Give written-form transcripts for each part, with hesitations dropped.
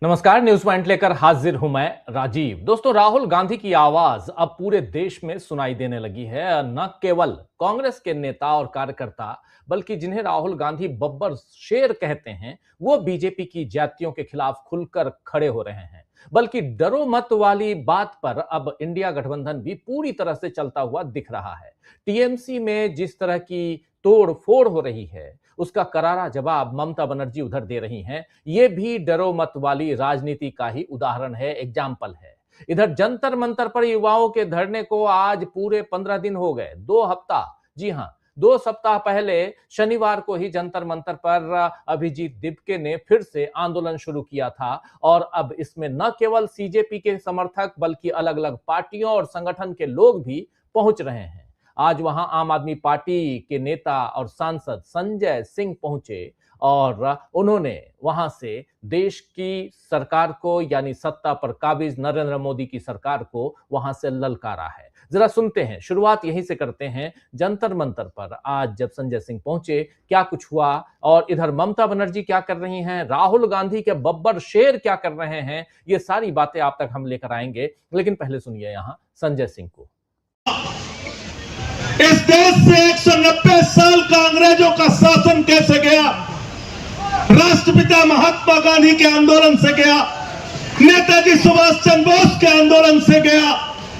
नमस्कार, news point लेकर हाजिर हूं मैं राजीव। दोस्तों, राहुल गांधी की आवाज अब पूरे देश में सुनाई देने लगी है। न केवल कांग्रेस के नेता और कार्यकर्ता, बल्कि जिन्हें राहुल गांधी बब्बर शेर कहते हैं, वो बीजेपी की जातियों के खिलाफ खुलकर खड़े हो रहे हैं। बल्कि डरो मत वाली बात पर अब इंडिया गठबंधन भी पूरी तरह से चलता हुआ दिख रहा है। टीएमसी में जिस तरह की तोड़ फोड़ हो रही है, उसका करारा जवाब ममता बनर्जी उधर दे रही हैं। ये भी डरो मत वाली राजनीति का ही उदाहरण है, एग्जाम्पल है। इधर जंतर मंतर पर युवाओं के धरने को आज पूरे 15 दिन हो गए, 2 हफ्ता। जी हां, 2 सप्ताह पहले शनिवार को ही जंतर मंतर पर अभिजीत दिपके ने फिर से आंदोलन शुरू किया था और अब इसमें न केवल सीजेपी के समर्थक बल्कि अलग अलग पार्टियों और संगठन के लोग भी पहुंच रहे हैं। आज वहां आम आदमी पार्टी के नेता और सांसद संजय सिंह पहुंचे और उन्होंने वहां से देश की सरकार को, यानी सत्ता पर काबिज नरेंद्र मोदी की सरकार को वहां से ललकारा है। जरा सुनते हैं, शुरुआत यहीं से करते हैं। जंतर मंतर पर आज जब संजय सिंह पहुंचे, क्या कुछ हुआ और इधर ममता बनर्जी क्या कर रही हैं, राहुल गांधी के बब्बर शेर क्या कर रहे हैं, ये सारी बातें आप तक हम लेकर आएंगे। लेकिन पहले सुनिए यहां संजय सिंह को। इस देश से 190 साल का अंग्रेजों का शासन कैसे गया, राष्ट्रपिता महात्मा गांधी के आंदोलन से गया, नेताजी सुभाष चंद्र बोस के आंदोलन से गया,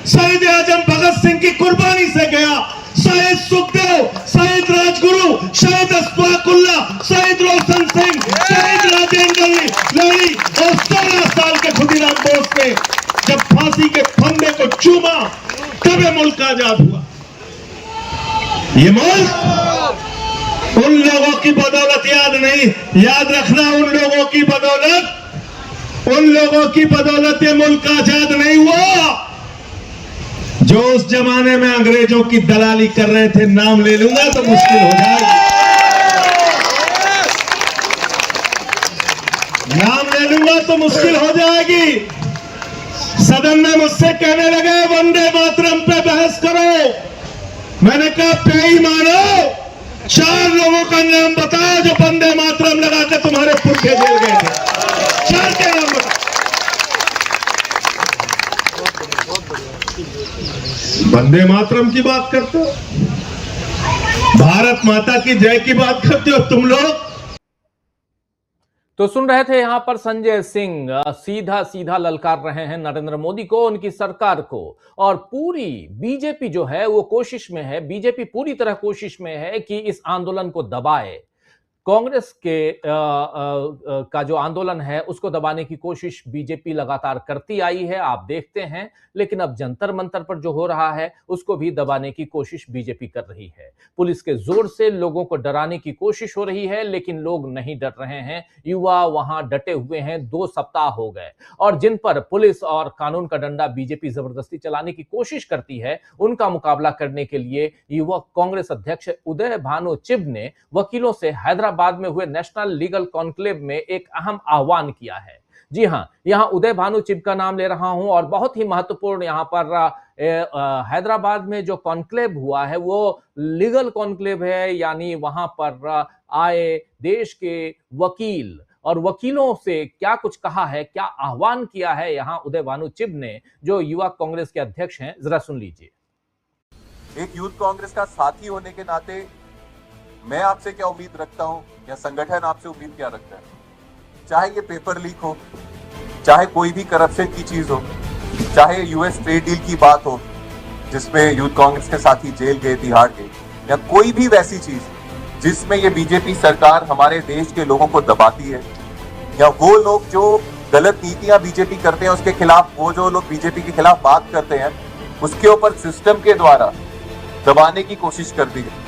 शहीद आजम भगत सिंह की कुर्बानी से गया, शहीद सुखदेव, शहीद राजगुरु, शहीद अशफाकुल्ला, शहीद रोशन सिंह, शहीद राजेंद्र लाली और 16 साल के खुदीराम बोस ने जब फांसी के फंदे को चूमा तब ये मुल्क आजाद हुआ। ये मुल्क उन लोगों की बदौलत याद रखना, उन लोगों की बदौलत ये मुल्क आजाद नहीं हुआ जो उस जमाने में अंग्रेजों की दलाली कर रहे थे। नाम ले लूंगा तो मुश्किल हो जाएगी, नाम ले लूंगा तो मुश्किल हो जाएगी। सदन में मुझसे कहने लगे वंदे मातरम पे बहस करो। मैंने कहा पे ही मानो, 4 लोगों का नाम बताओ जो वंदे मातरम लगा के तुम्हारे पुरखे जेल गए थे। 4 के नाम बताओ। वंदे मातरम की बात करते हो, भारत माता की जय की बात करते हो तुम लोग। तो सुन रहे थे यहां पर संजय सिंह सीधा सीधा ललकार रहे हैं नरेंद्र मोदी को, उनकी सरकार को। और पूरी बीजेपी जो है वो कोशिश में है, बीजेपी पूरी तरह कोशिश में है कि इस आंदोलन को दबाए। कांग्रेस के का जो आंदोलन है उसको दबाने की कोशिश बीजेपी लगातार करती आई है, आप देखते हैं। लेकिन अब जंतर मंतर पर जो हो रहा है उसको भी दबाने की कोशिश बीजेपी कर रही है। पुलिस के जोर से लोगों को डराने की कोशिश हो रही है, लेकिन लोग नहीं डर रहे हैं। युवा वहां डटे हुए हैं, 2 सप्ताह हो गए। और जिन पर पुलिस और कानून का डंडा बीजेपी जबरदस्ती चलाने की कोशिश करती है, उनका मुकाबला करने के लिए युवा कांग्रेस अध्यक्ष उदय भानु चिब ने वकीलों से हैदराबाद में हुए नेशनल लीगल कॉन्क्लेव में एक अहम आह्वान किया है। जी हां, यहां उदय भानु चिब का नाम ले रहा हूं और बहुत ही महत्वपूर्ण यहां पर हैदराबाद में जो कॉन्क्लेव हुआ है वो लीगल कॉन्क्लेव है, यानी वहां पर आए देश के वकील और वकीलों से क्या कुछ कहा है, क्या आह्वान किया है यहां उदय भानु चिब ने, जो युवा कांग्रेस के अध्यक्ष हैं। जरा सुन लीजिए। एक यूथ कांग्रेस का साथी होने के नाते मैं आपसे क्या उम्मीद रखता हूं या संगठन आपसे उम्मीद क्या रखता है, चाहे ये पेपर लीक हो, चाहे कोई भी करप्शन की चीज हो, चाहे यूएस ट्रेड डील की बात हो जिसमें यूथ कांग्रेस के साथी जेल गए, तिहाड़ गए, या कोई भी वैसी चीज जिसमें ये बीजेपी सरकार हमारे देश के लोगों को दबाती है, या वो लोग जो गलत नीतियां बीजेपी करते हैं उसके खिलाफ, वो जो लोग बीजेपी के खिलाफ बात करते हैं उसके ऊपर सिस्टम के द्वारा दबाने की कोशिश करती है।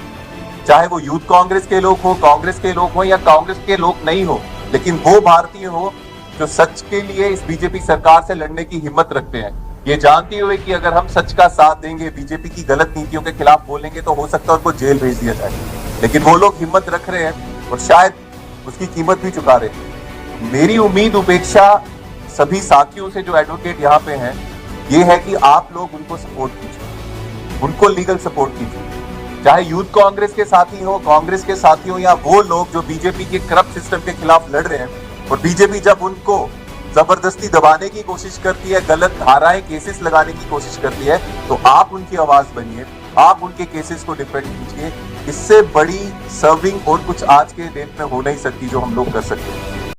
चाहे वो यूथ कांग्रेस के लोग हो, कांग्रेस के लोग हो या कांग्रेस के लोग नहीं हो, लेकिन वो भारतीय हो जो सच के लिए इस बीजेपी सरकार से लड़ने की हिम्मत रखते हैं, ये जानते हुए कि अगर हम सच का साथ देंगे, बीजेपी की गलत नीतियों के खिलाफ बोलेंगे तो हो सकता है उनको जेल भेज दिया जाए। लेकिन वो लोग हिम्मत रख रहे हैं और शायद उसकी कीमत भी चुका रहे हैं। मेरी उम्मीद, उपेक्षा सभी साथियों से जो एडवोकेट यहाँ पे हैं, ये है कि आप लोग उनको सपोर्ट कीजिए, उनको लीगल सपोर्ट कीजिए। चाहे यूथ कांग्रेस के साथी हो, कांग्रेस के साथी हो, या वो लोग जो बीजेपी के करप्ट सिस्टम के खिलाफ लड़ रहे हैं, और बीजेपी जब उनको जबरदस्ती दबाने की कोशिश करती है, गलत धाराएं केसेस लगाने की कोशिश करती है, तो आप उनकी आवाज बनिए, आप उनके केसेस को डिफेंड कीजिए। इससे बड़ी सर्विंग और कुछ आज के डेट में हो नहीं सकती जो हम लोग कर सकते हैं।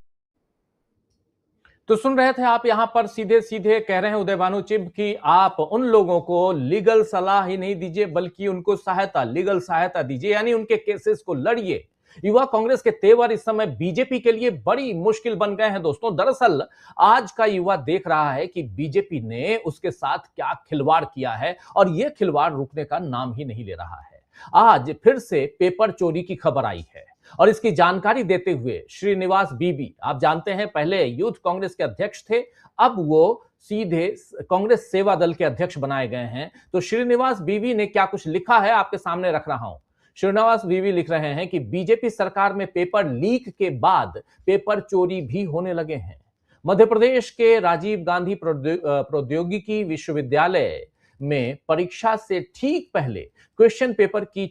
तो सुन रहे थे आप, यहां पर सीधे सीधे कह रहे हैं उदय भानु चिब कि आप उन लोगों को लीगल सलाह ही नहीं दीजिए बल्कि उनको सहायता, लीगल सहायता दीजिए, यानी उनके केसेस को लड़िए। युवा कांग्रेस के तेवर इस समय बीजेपी के लिए बड़ी मुश्किल बन गए हैं दोस्तों। दरअसल आज का युवा देख रहा है कि बीजेपी ने उसके साथ क्या खिलवाड़ किया है और यह खिलवाड़ रुकने का नाम ही नहीं ले रहा है। आज फिर से पेपर चोरी की खबर आई है और इसकी जानकारी देते हुए श्रीनिवास बीवी, आप जानते हैं पहले यूथ कांग्रेस के अध्यक्ष थे, अब वो सीधे कांग्रेस सेवा दल के अध्यक्ष बनाए गए हैं। तो श्रीनिवास बीवी ने क्या कुछ लिखा है आपके सामने रख रहा हूं। श्रीनिवास बीवी लिख रहे हैं कि बीजेपी सरकार में पेपर लीक के बाद पेपर चोरी भी होने लगे हैं। मध्य प्रदेश के राजीव गांधी प्रौद्योगिकी विश्वविद्यालय में परीक्षा से ठीक पहले क्वेश्चन पेपर की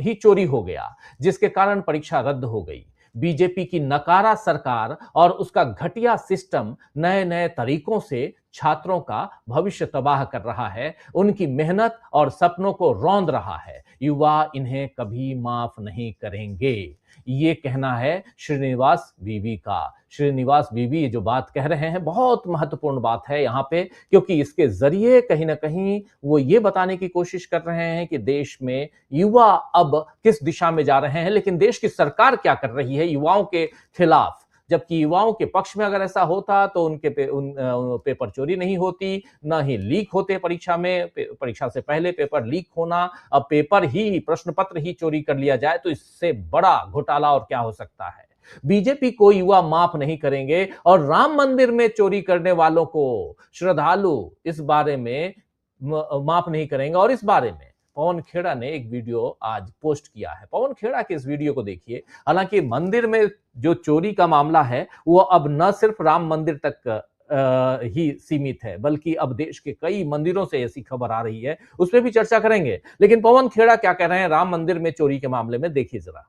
ही चोरी हो गया, जिसके कारण परीक्षा रद्द हो गई। बीजेपी की नकारा सरकार और उसका घटिया सिस्टम नए नए तरीकों से छात्रों का भविष्य तबाह कर रहा है, उनकी मेहनत और सपनों को रौंद रहा है। युवा इन्हें कभी माफ नहीं करेंगे, ये कहना है श्रीनिवास बीवी का। श्रीनिवास बीवी ये जो बात कह रहे हैं बहुत महत्वपूर्ण बात है यहाँ पे, क्योंकि इसके जरिए कहीं ना कहीं वो ये बताने की कोशिश कर रहे हैं कि देश में युवा अब किस दिशा में जा रहे हैं, लेकिन देश की सरकार क्या कर रही है युवाओं के खिलाफ। जबकि युवाओं के पक्ष में अगर ऐसा होता तो उनके पेपर चोरी नहीं होती, न ही लीक होते परीक्षा में, परीक्षा से पहले पेपर लीक होना, अब पेपर ही, प्रश्न पत्र ही चोरी कर लिया जाए तो इससे बड़ा घोटाला और क्या हो सकता है। बीजेपी को युवा माफ नहीं करेंगे और राम मंदिर में चोरी करने वालों को श्रद्धालु इस बारे में माफ नहीं करेंगे। और इस बारे में पवन खेड़ा ने एक वीडियो आज पोस्ट किया है। पवन खेड़ा के इस वीडियो को देखिए। हालांकि मंदिर में जो चोरी का मामला है वो अब न सिर्फ राम मंदिर तक ही सीमित है, बल्कि अब देश के कई मंदिरों से ऐसी खबर आ रही है, उस पर भी चर्चा करेंगे। लेकिन पवन खेड़ा क्या कह रहे हैं राम मंदिर में चोरी के मामले में, देखिए जरा।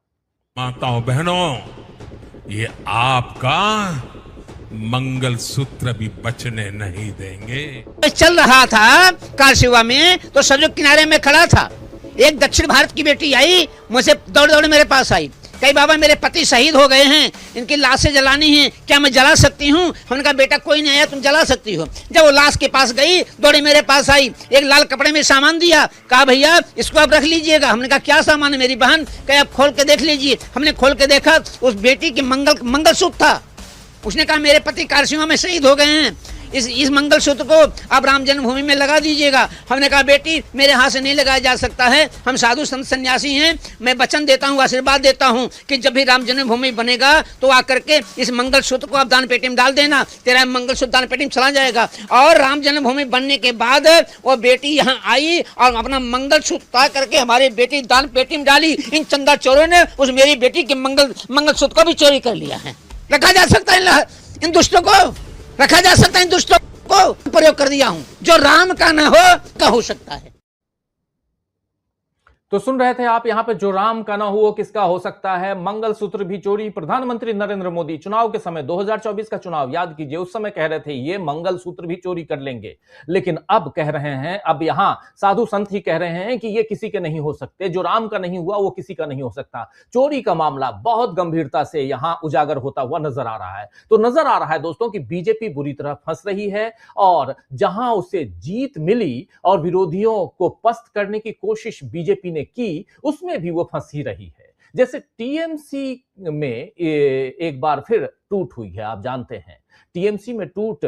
माताओं बहनों, ये आपका मंगल सूत्र भी बचने नहीं देंगे। चल रहा था कार सेवा में तो सड़क किनारे में खड़ा था, एक दक्षिण भारत की बेटी आई, मुझसे दौड़ दौड़ मेरे पास आई, कही बाबा मेरे पति शहीद हो गए हैं, इनकी लाशें जलानी है, क्या मैं जला सकती हूँ? हमने कहा बेटा कोई नहीं आया, तुम जला सकती हो। जब वो लाश के पास गई, दौड़ी मेरे पास आई, एक लाल कपड़े में सामान दिया, कहा भैया इसको आप रख लीजिएगा। हमने कहा क्या सामान है मेरी बहन? कहे आप खोल के देख लीजिए। हमने खोल के देखा, उस बेटी की मंगलसूत्र था। उसने कहा मेरे पति कारसेवा में शहीद हो गए हैं, इस मंगलसूत्र को आप राम जन्मभूमि में लगा दीजिएगा। हमने कहा बेटी मेरे हाथ से नहीं लगाया जा सकता है, हम साधु संत सन्यासी हैं, मैं वचन देता हूँ, आशीर्वाद देता हूँ कि जब भी राम जन्मभूमि बनेगा तो आकर के इस मंगलसूत्र को आप दान पेटी में डाल देना, तेरा मंगलसूत्र दान पेटी में चला जाएगा। और राम जन्मभूमि बनने के बाद वो बेटी यहाँ आई और अपना मंगलसूत्र उतार करके हमारी बेटी दान पेटी में डाली। इन चंदा चोरों ने उस मेरी बेटी के मंगलसूत्र को भी चोरी कर लिया है। रखा जा सकता है इन दुष्टों को, रखा जा सकता है इन दुष्टों को, प्रयोग कर दिया हूं। जो राम का न हो क्या हो सकता है। तो सुन रहे थे आप यहां पे, जो राम का ना हो वो किसका हो सकता है। मंगलसूत्र भी चोरी। प्रधानमंत्री नरेंद्र मोदी चुनाव के समय 2024 का चुनाव याद कीजिए, उस समय कह रहे थे ये मंगलसूत्र भी चोरी कर लेंगे, लेकिन अब कह रहे हैं, अब यहां साधु संत ही कह रहे हैं कि ये किसी के नहीं हो सकते, जो राम का नहीं हुआ वो किसी का नहीं हो सकता। चोरी का मामला बहुत गंभीरता से यहां उजागर होता हुआ नजर आ रहा है। तो नजर आ रहा है दोस्तों कि बीजेपी बुरी तरह फंस रही है और जहां उसे जीत मिली और विरोधियों को पस्त करने की कोशिश बीजेपी की, उसमें भी वो फंसी रही है। जैसे टीएमसी में एक बार फिर टूट हुई है, आप जानते हैं टीएमसी में टूट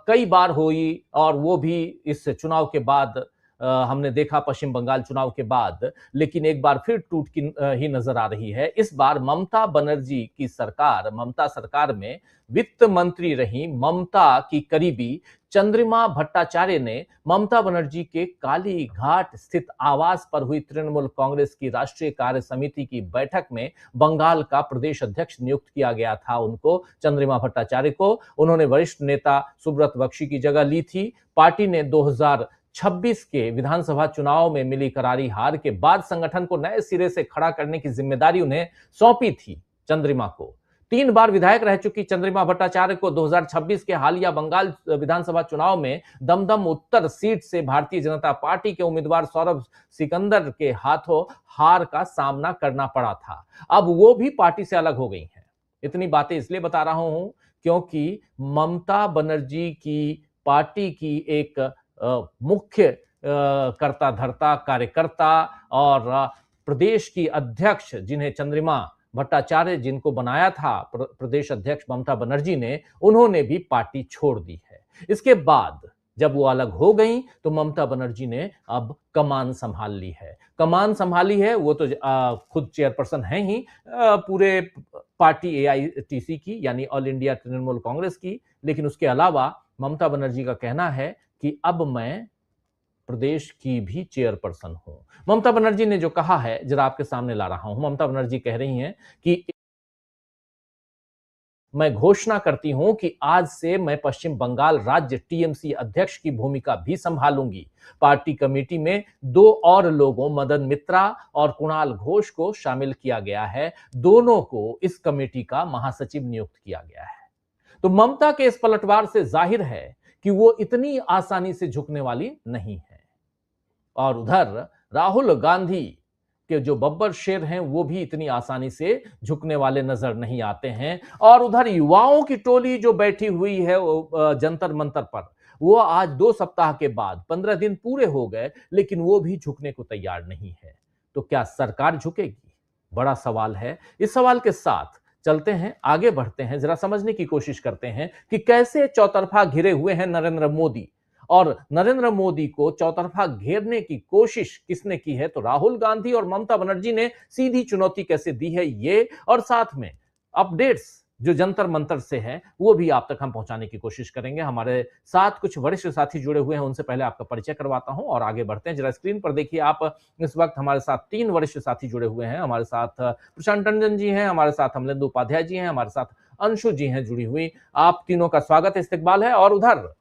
कई बार हुई और वो भी इस चुनाव के बाद हमने देखा, पश्चिम बंगाल चुनाव के बाद, लेकिन एक बार फिर टूट की ही नजर आ रही है। इस बार ममता बनर्जी की सरकार, ममता सरकार में वित्त मंत्री रही ममता की करीबी चंद्रिमा भट्टाचार्य ने ममता बनर्जी के काली घाट स्थित आवास पर हुई तृणमूल कांग्रेस की राष्ट्रीय कार्य समिति की बैठक में बंगाल का प्रदेश अध्यक्ष नियुक्त किया गया था उनको, चंद्रिमा भट्टाचार्य को। उन्होंने वरिष्ठ नेता सुब्रत बख्शी की जगह ली थी। पार्टी ने 2026 के विधानसभा चुनाव में मिली करारी हार के बाद संगठन को नए सिरे से खड़ा करने की जिम्मेदारी उन्हें सौंपी थी चंद्रिमा को। 3 बार विधायक रह चुकी चंद्रिमा भट्टाचार्य को 2026 के हालिया बंगाल विधानसभा चुनाव में दमदम उत्तर सीट से भारतीय जनता पार्टी के उम्मीदवार सौरभ सिकंदर के हाथों हार का सामना करना पड़ा था। अब वो भी पार्टी से अलग हो गई हैं। इतनी बातें इसलिए बता रहा हूं क्योंकि ममता बनर्जी की पार्टी की एक मुख्य कर्ता धर्ता कार्यकर्ता और प्रदेश की अध्यक्ष जिन्हें चंद्रिमा भट्टाचार्य जिनको बनाया था प्रदेश अध्यक्ष ममता बनर्जी ने, उन्होंने भी पार्टी छोड़ दी है। इसके बाद जब वो अलग हो गई तो ममता बनर्जी ने अब कमान संभाल ली है। कमान संभाली है वो तो खुद चेयरपर्सन हैं ही पूरे पार्टी एआईटीसी की, यानी ऑल इंडिया तृणमूल कांग्रेस की, लेकिन उसके अलावा ममता बनर्जी का कहना है कि अब मैं प्रदेश की भी चेयरपर्सन हूं। ममता बनर्जी ने जो कहा है जरा आपके सामने ला रहा हूं। ममता बनर्जी कह रही हैं कि मैं घोषणा करती हूं कि आज से मैं पश्चिम बंगाल राज्य टीएमसी अध्यक्ष की भूमिका भी संभालूंगी। पार्टी कमेटी में 2 और लोगों मदन मित्रा और कुणाल घोष को शामिल किया गया है। दोनों को इस कमेटी का महासचिव नियुक्त किया गया है। तो ममता के इस पलटवार से जाहिर है कि वो इतनी आसानी से झुकने वाली नहीं है। और उधर राहुल गांधी के जो बब्बर शेर हैं वो भी इतनी आसानी से झुकने वाले नजर नहीं आते हैं। और उधर युवाओं की टोली जो बैठी हुई है जंतर मंतर पर, वो आज 2 सप्ताह के बाद 15 दिन पूरे हो गए, लेकिन वो भी झुकने को तैयार नहीं है। तो क्या सरकार झुकेगी? बड़ा सवाल है। इस सवाल के साथ चलते हैं, आगे बढ़ते हैं, जरा समझने की कोशिश करते हैं कि कैसे चौतरफा घिरे हुए हैं नरेंद्र मोदी, और नरेंद्र मोदी को चौतरफा घेरने की कोशिश किसने की है? तो राहुल गांधी और ममता बनर्जी ने सीधी चुनौती कैसे दी है ये, और साथ में अपडेट्स जो जंतर मंतर से हैं वो भी आप तक हम पहुंचाने की कोशिश करेंगे। हमारे साथ कुछ वरिष्ठ साथी जुड़े हुए हैं, उनसे पहले आपका परिचय करवाता हूं और आगे बढ़ते हैं। जरा स्क्रीन पर देखिए आप, इस वक्त हमारे साथ 3 वरिष्ठ साथी जुड़े हुए हैं। हमारे साथ प्रशांत टंडन जी हैं, हमारे साथ अमलेंदु उपाध्याय जी हैं, हमारे साथ अंशु जी हैं जुड़ी हुई। आप तीनों का स्वागत इस्तकबाल है। और उधर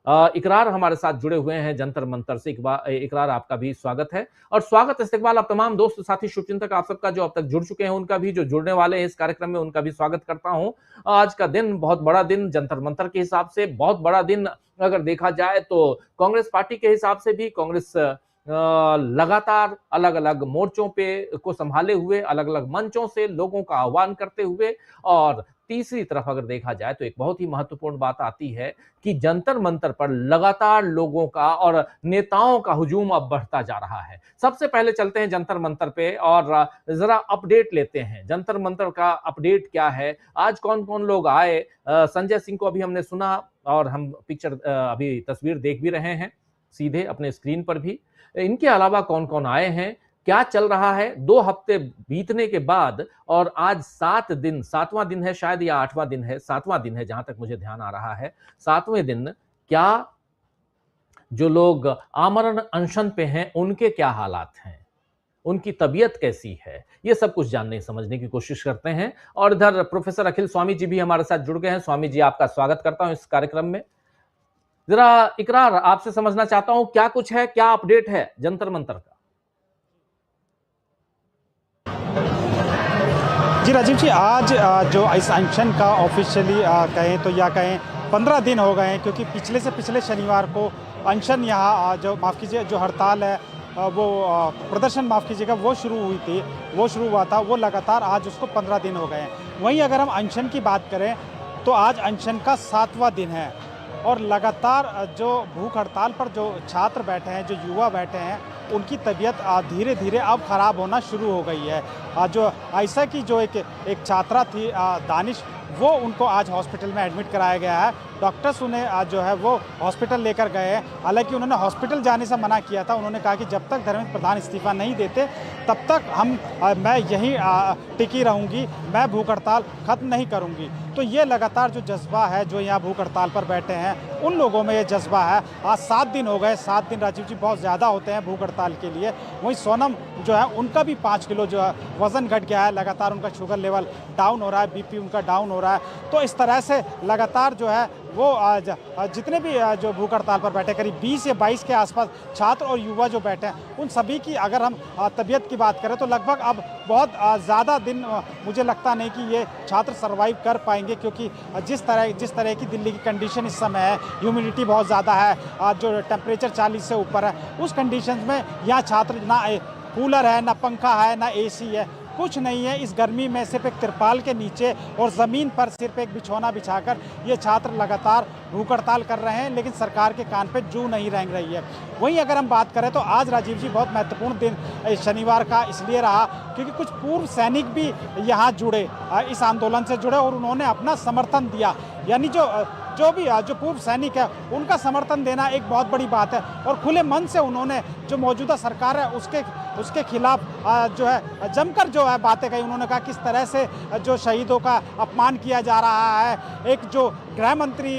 इकरार हमारे साथ जुड़े हुए हैं जंतर मंतर से। इकरार आपका भी स्वागत है और स्वागत इस्तकबाल आप तमाम दोस्त साथी शुभचिंतक आप सबका जो अब तक जुड़ चुके हैं, उनका भी, जो जुड़ने वाले हैं इस कार्यक्रम में, उनका भी स्वागत करता हूं। आज का दिन बहुत बड़ा दिन जंतर मंतर के हिसाब से, बहुत बड़ा दिन अगर देखा जाए तो कांग्रेस पार्टी के हिसाब से भी। कांग्रेस लगातार अलग अलग मोर्चों पे को संभाले हुए, अलग अलग मंचों से लोगों का आह्वान करते हुए, और तीसरी तरफ अगर देखा जाए तो एक बहुत ही महत्वपूर्ण बात आती है कि जंतर मंतर पर लगातार लोगों का और नेताओं का हुजूम अब बढ़ता जा रहा है। सबसे पहले चलते हैं जंतर मंतर पे और जरा अपडेट लेते हैं। जंतर मंतर का अपडेट क्या है, आज कौन कौन लोग आए? संजय सिंह को अभी हमने सुना और हम पिक्चर अभी तस्वीर देख भी रहे हैं सीधे अपने स्क्रीन पर भी। इनके अलावा कौन कौन आए हैं, क्या चल रहा है 2 हफ्ते बीतने के बाद, और आज 7वां दिन है शायद, या 8वां दिन है, 7वां दिन है जहां तक मुझे ध्यान आ रहा है। 7वें दिन क्या जो लोग आमरण अनशन पे हैं उनके क्या हालात हैं, उनकी तबीयत कैसी है, ये सब कुछ जानने समझने की कोशिश करते हैं। और इधर प्रोफेसर अखिल स्वामी जी भी हमारे साथ जुड़ गए हैं। स्वामी जी आपका स्वागत करता हूं इस कार्यक्रम में। जरा इकरार आपसे समझना चाहता हूं क्या कुछ है, क्या अपडेट है जंतर मंतर का? जी राजीव जी, आज जो इस अनशन का ऑफिशियली कहें तो या कहें 15 दिन हो गए हैं, क्योंकि पिछले से पिछले शनिवार को अनशन यहाँ जो माफ़ कीजिए जो हड़ताल है वो प्रदर्शन माफ़ कीजिएगा वो शुरू हुई थी, वो शुरू हुआ था, वो लगातार आज उसको 15 दिन हो गए हैं। वहीं अगर हम अनशन की बात करें तो आज अनशन का 7वां दिन है और लगातार जो भूख हड़ताल पर जो छात्र बैठे हैं, जो युवा बैठे हैं, उनकी तबीयत धीरे धीरे अब ख़राब होना शुरू हो गई है। जो ऐसा कि जो एक छात्रा थी दानिश, वो उनको आज हॉस्पिटल में एडमिट कराया गया है। डॉक्टर्स उन्हें जो है वो हॉस्पिटल लेकर गए हैं। हालांकि उन्होंने हॉस्पिटल जाने से मना किया था। उन्होंने कहा कि जब तक धर्मेंद्र प्रधान इस्तीफा नहीं देते तब तक मैं यहीं टिकी रहूँगी, मैं भूख हड़ताल ख़त्म नहीं करूँगी। तो ये लगातार जो जज्बा है, जो यहाँ भूख हड़ताल पर बैठे हैं उन लोगों में ये जज्बा है। आज 7 दिन हो गए। 7 दिन राजीव जी बहुत ज़्यादा होते हैं भूख हड़ताल के लिए। वहीं सोनम जो है उनका भी 5 किलो जो है वज़न घट गया है। लगातार उनका शुगर लेवल डाउन हो रहा है, बीपी उनका डाउन हो रहा है। तो इस तरह से लगातार जो है वो जितने भी जो भूख हड़ताल पर बैठे, करीब 20 या 22 के आसपास छात्र और युवा जो बैठे हैं, उन सभी की अगर हम तबीयत की बात करें तो लगभग अब बहुत ज़्यादा दिन मुझे लगता नहीं कि ये छात्र सर्वाइव कर पाएंगे, क्योंकि जिस तरह की दिल्ली की कंडीशन इस समय है, ह्यूमिडिटी बहुत ज़्यादा है, जो टेम्परेचर 40 से ऊपर है, उस कंडीशन में यहाँ छात्र ना कूलर है, ना पंखा है, ना एसी है, कुछ नहीं है। इस गर्मी में सिर्फ एक तिरपाल के नीचे और ज़मीन पर सिर्फ एक बिछौना बिछाकर ये छात्र लगातार भूख हड़ताल कर रहे हैं, लेकिन सरकार के कान पे जू नहीं रेंग रही है। वहीं अगर हम बात करें तो आज राजीव जी बहुत महत्वपूर्ण दिन शनिवार का इसलिए रहा क्योंकि कुछ पूर्व सैनिक भी यहाँ जुड़े, इस आंदोलन से जुड़े और उन्होंने अपना समर्थन दिया। यानी जो पूर्व सैनिक है उनका समर्थन देना एक बहुत बड़ी बात है, और खुले मन से उन्होंने जो मौजूदा सरकार है उसके खिलाफ जो है जमकर जो है बातें कही। उन्होंने कहा किस तरह से जो शहीदों का अपमान किया जा रहा है। एक जो गृह मंत्री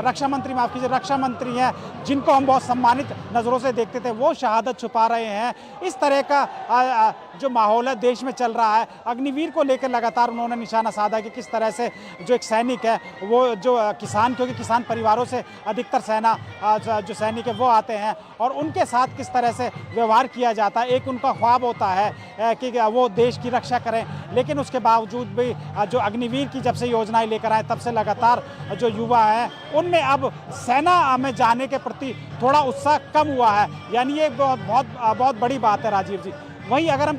रक्षा मंत्री हैं जिनको हम बहुत सम्मानित नज़रों से देखते थे, वो शहादत छुपा रहे हैं। इस तरह का जो माहौल है देश में चल रहा है। अग्निवीर को लेकर लगातार उन्होंने निशाना साधा कि किस तरह से जो एक सैनिक है वो जो किसान, क्योंकि किसान परिवारों से अधिकतर जो सैनिक है वो आते हैं, और उनके साथ किस तरह से व्यवहार किया जाता है। एक उनका ख्वाब होता है कि वो देश की रक्षा करें, लेकिन उसके बावजूद भी जो अग्निवीर की जब से योजनाएं लेकर आए तब से लगातार जो युवा हैं उनमें अब सेना में जाने के प्रति थोड़ा उत्साह कम हुआ है। यानी ये बहुत बड़ी बात है राजीव जी। वहीं अगर हम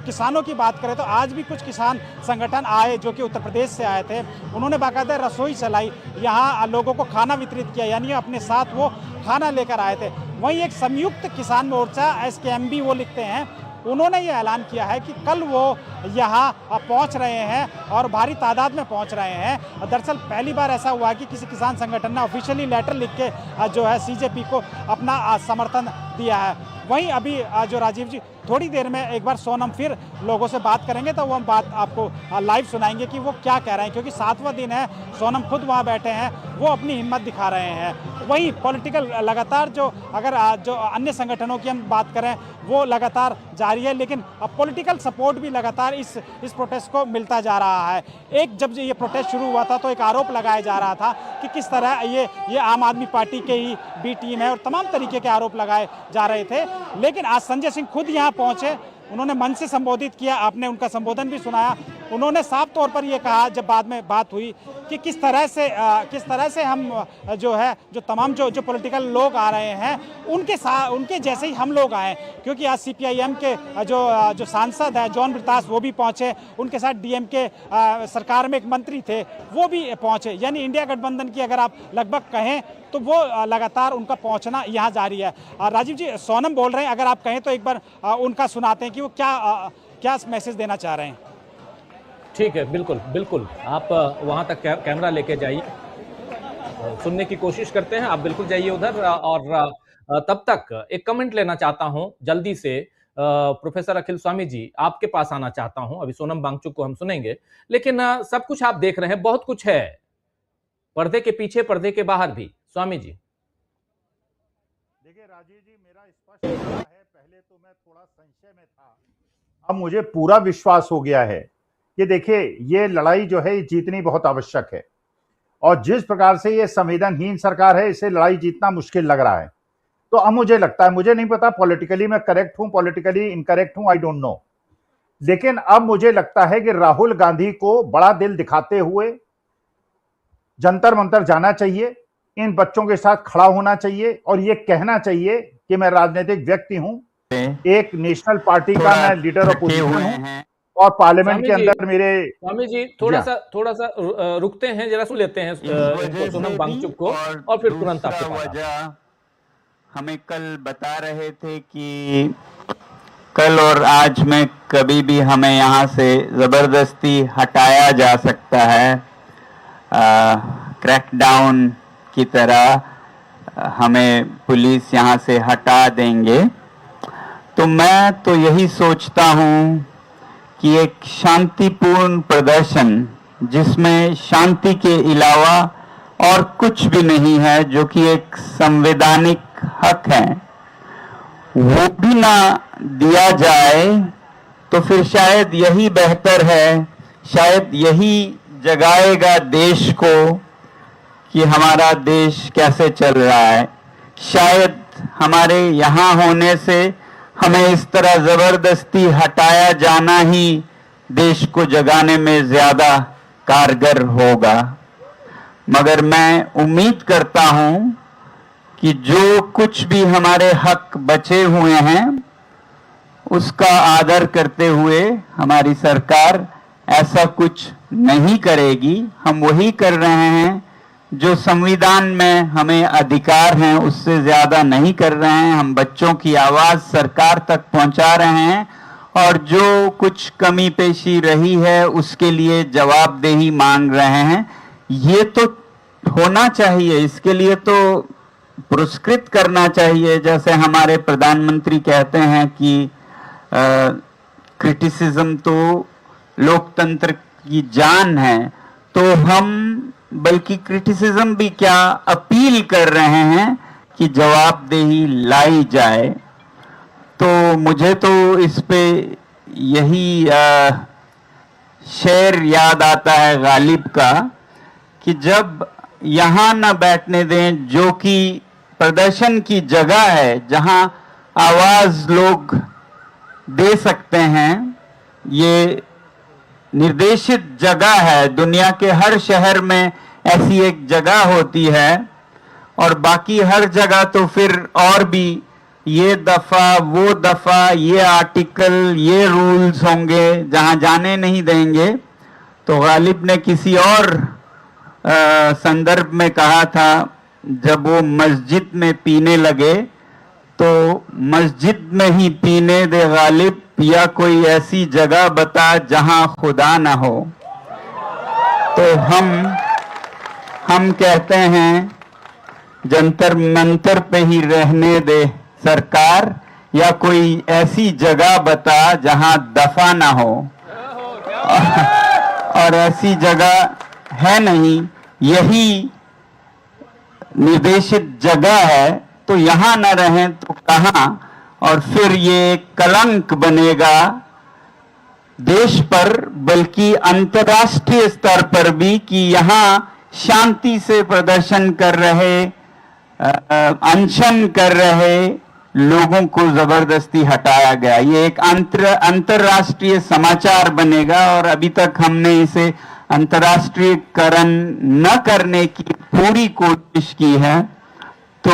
किसानों की बात करें तो आज भी कुछ किसान संगठन आए जो कि उत्तर प्रदेश से आए थे। उन्होंने बाकायदा रसोई चलाई, यहाँ लोगों को खाना वितरित किया, यानी अपने साथ वो खाना लेकर आए थे। वहीं एक संयुक्त किसान मोर्चा SKMB वो लिखते हैं, उन्होंने ये ऐलान किया है कि कल वो यहाँ पहुँच रहे हैं और भारी तादाद में पहुँच रहे हैं। दरअसल पहली बार ऐसा हुआ है कि किसी किसान संगठन ने ऑफिशियली लेटर लिख के जो है CJP को अपना समर्थन दिया है। वहीं अभी जो राजीव जी थोड़ी देर में एक बार सोनम फिर लोगों से बात करेंगे तो वो हम बात आपको लाइव सुनाएंगे कि वो क्या कह रहे हैं, क्योंकि 7वां दिन है, सोनम खुद वहाँ बैठे हैं, वो अपनी हिम्मत दिखा रहे हैं। वहीं पॉलिटिकल लगातार जो अन्य संगठनों की हम बात करें वो लगातार जारी है, लेकिन पॉलिटिकल सपोर्ट भी लगातार इस प्रोटेस्ट को मिलता जा रहा है। जब ये प्रोटेस्ट शुरू हुआ था तो एक आरोप लगाया जा रहा था कि किस तरह ये आम आदमी पार्टी के ही बी टीम है, और तमाम तरीके के आरोप लगाए जा रहे थे। लेकिन आज संजय सिंह खुद यहाँ पहुंचे, उन्होंने मंच से संबोधित किया, आपने उनका संबोधन भी सुनाया। उन्होंने साफ तौर पर ये कहा जब बाद में बात हुई कि किस तरह से हम जो तमाम जो पॉलिटिकल लोग आ रहे हैं उनके जैसे ही हम लोग आए, क्योंकि आज CPIM के जो सांसद है जॉन ब्रिटास वो भी पहुंचे, उनके साथ DMK सरकार में एक मंत्री थे वो भी पहुंचे। यानी इंडिया गठबंधन की अगर आप लगभग कहें तो वो लगातार उनका पहुंचना यहाँ जारी है। राजीव जी, सोनम बोल रहे हैं, अगर आप कहें तो एक बार उनका सुनाते हैं कि वो क्या मैसेज देना चाह रहे हैं। ठीक है, बिल्कुल आप वहां तक कैमरा लेके जाइए, सुनने की कोशिश करते हैं। आप बिल्कुल जाइए उधर, और तब तक एक कमेंट लेना चाहता हूं जल्दी से। प्रोफेसर अखिल स्वामी जी, आपके पास आना चाहता हूं। अभी सोनम वांगचुक को हम सुनेंगे, लेकिन सब कुछ आप देख रहे हैं, बहुत कुछ है पर्दे के पीछे, पर्दे के बाहर भी। स्वामी जी देखिए राजीव जी, मेरा स्पष्ट है, पहले तो मैं थोड़ा संशय में था, अब मुझे पूरा विश्वास हो गया है कि देखिए ये लड़ाई जो है जीतनी बहुत आवश्यक है, और जिस प्रकार से ये संवेदनहीन सरकार है इसे लड़ाई जीतना मुश्किल लग रहा है। तो अब मुझे लगता है, मुझे नहीं पता पॉलिटिकली मैं करेक्ट हूं, पॉलिटिकली इनकरेक्ट हूं, आई डोंट नो, लेकिन अब मुझे लगता है कि राहुल गांधी को बड़ा दिल दिखाते हुए जंतर मंतर जाना चाहिए, इन बच्चों के साथ खड़ा होना चाहिए और ये कहना चाहिए कि मैं राजनीतिक व्यक्ति हूं, एक नेशनल पार्टी का मैं लीडर अपोजिशन हूं, और पार्लियामेंट के अंदर मेरे। स्वामी जी थोड़ा सा रुकते हैं, जरा सुन लेते हैं सोनम वांगचुक को, और फिर तुरंत आपके पास। हमें कल बता रहे थे कि कल और आज में कभी भी हमें यहाँ से जबरदस्ती हटाया जा सकता है, क्रैकडाउन की तरह हमें पुलिस यहाँ से हटा देंगे। तो मैं तो यही सोचता हूँ कि एक शांतिपूर्ण प्रदर्शन जिसमें शांति के अलावा और कुछ भी नहीं है, जो कि एक संवैधानिक हक है, वो भी ना दिया जाए तो फिर शायद यही बेहतर है, शायद यही जगाएगा देश को कि हमारा देश कैसे चल रहा है। शायद हमारे यहाँ होने से हमें इस तरह जबरदस्ती हटाया जाना ही देश को जगाने में ज्यादा कारगर होगा, मगर मैं उम्मीद करता हूं कि जो कुछ भी हमारे हक बचे हुए हैं उसका आदर करते हुए हमारी सरकार ऐसा कुछ नहीं करेगी। हम वही कर रहे हैं जो संविधान में हमें अधिकार हैं, उससे ज्यादा नहीं कर रहे हैं। हम बच्चों की आवाज सरकार तक पहुंचा रहे हैं और जो कुछ कमी पेशी रही है उसके लिए जवाबदेही मांग रहे हैं। ये तो होना चाहिए, इसके लिए तो पुरस्कृत करना चाहिए। जैसे हमारे प्रधानमंत्री कहते हैं कि क्रिटिसिज्म तो लोकतंत्र की जान है, तो हम बल्कि क्रिटिसिज्म भी क्या अपील कर रहे हैं कि जवाबदेही लाई जाए। तो मुझे तो इस पे यही शेर याद आता है गालिब का कि जब यहाँ न बैठने दें जो कि प्रदर्शन की जगह है, जहाँ आवाज लोग दे सकते हैं, ये निर्देशित जगह है। दुनिया के हर शहर में ऐसी एक जगह होती है और बाकी हर जगह तो फिर और भी ये दफा, वो दफा, ये आर्टिकल, ये रूल्स होंगे जहां जाने नहीं देंगे। तो गालिब ने किसी और संदर्भ में कहा था, जब वो मस्जिद में पीने लगे तो मस्जिद में ही पीने दे गालिब, या कोई ऐसी जगह बता जहां खुदा ना हो। तो हम कहते हैं जंतर मंतर पे ही रहने दे सरकार, या कोई ऐसी जगह बता जहां दफा ना हो। और ऐसी जगह है नहीं, यही निर्देशित जगह है, तो यहां न रहें तो कहां। और फिर ये कलंक बनेगा देश पर, बल्कि अंतर्राष्ट्रीय स्तर पर भी, कि यहां शांति से प्रदर्शन कर रहे, अनशन कर रहे लोगों को जबरदस्ती हटाया गया। ये एक अंतर्राष्ट्रीय समाचार बनेगा और अभी तक हमने इसे अंतर्राष्ट्रीयकरण न करने की पूरी कोशिश की है। तो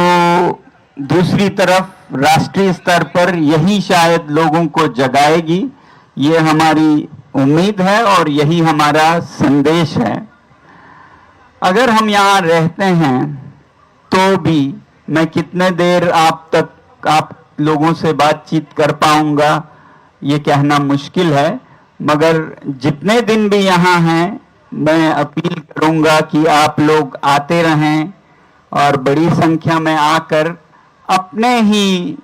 दूसरी तरफ राष्ट्रीय स्तर पर यही शायद लोगों को जगाएगी, ये हमारी उम्मीद है और यही हमारा संदेश है। अगर हम यहाँ रहते हैं तो भी मैं कितने देर आप लोगों से बातचीत कर पाऊंगा ये कहना मुश्किल है, मगर जितने दिन भी यहाँ हैं मैं अपील करूंगा कि आप लोग आते रहें और बड़ी संख्या में आकर अपने ही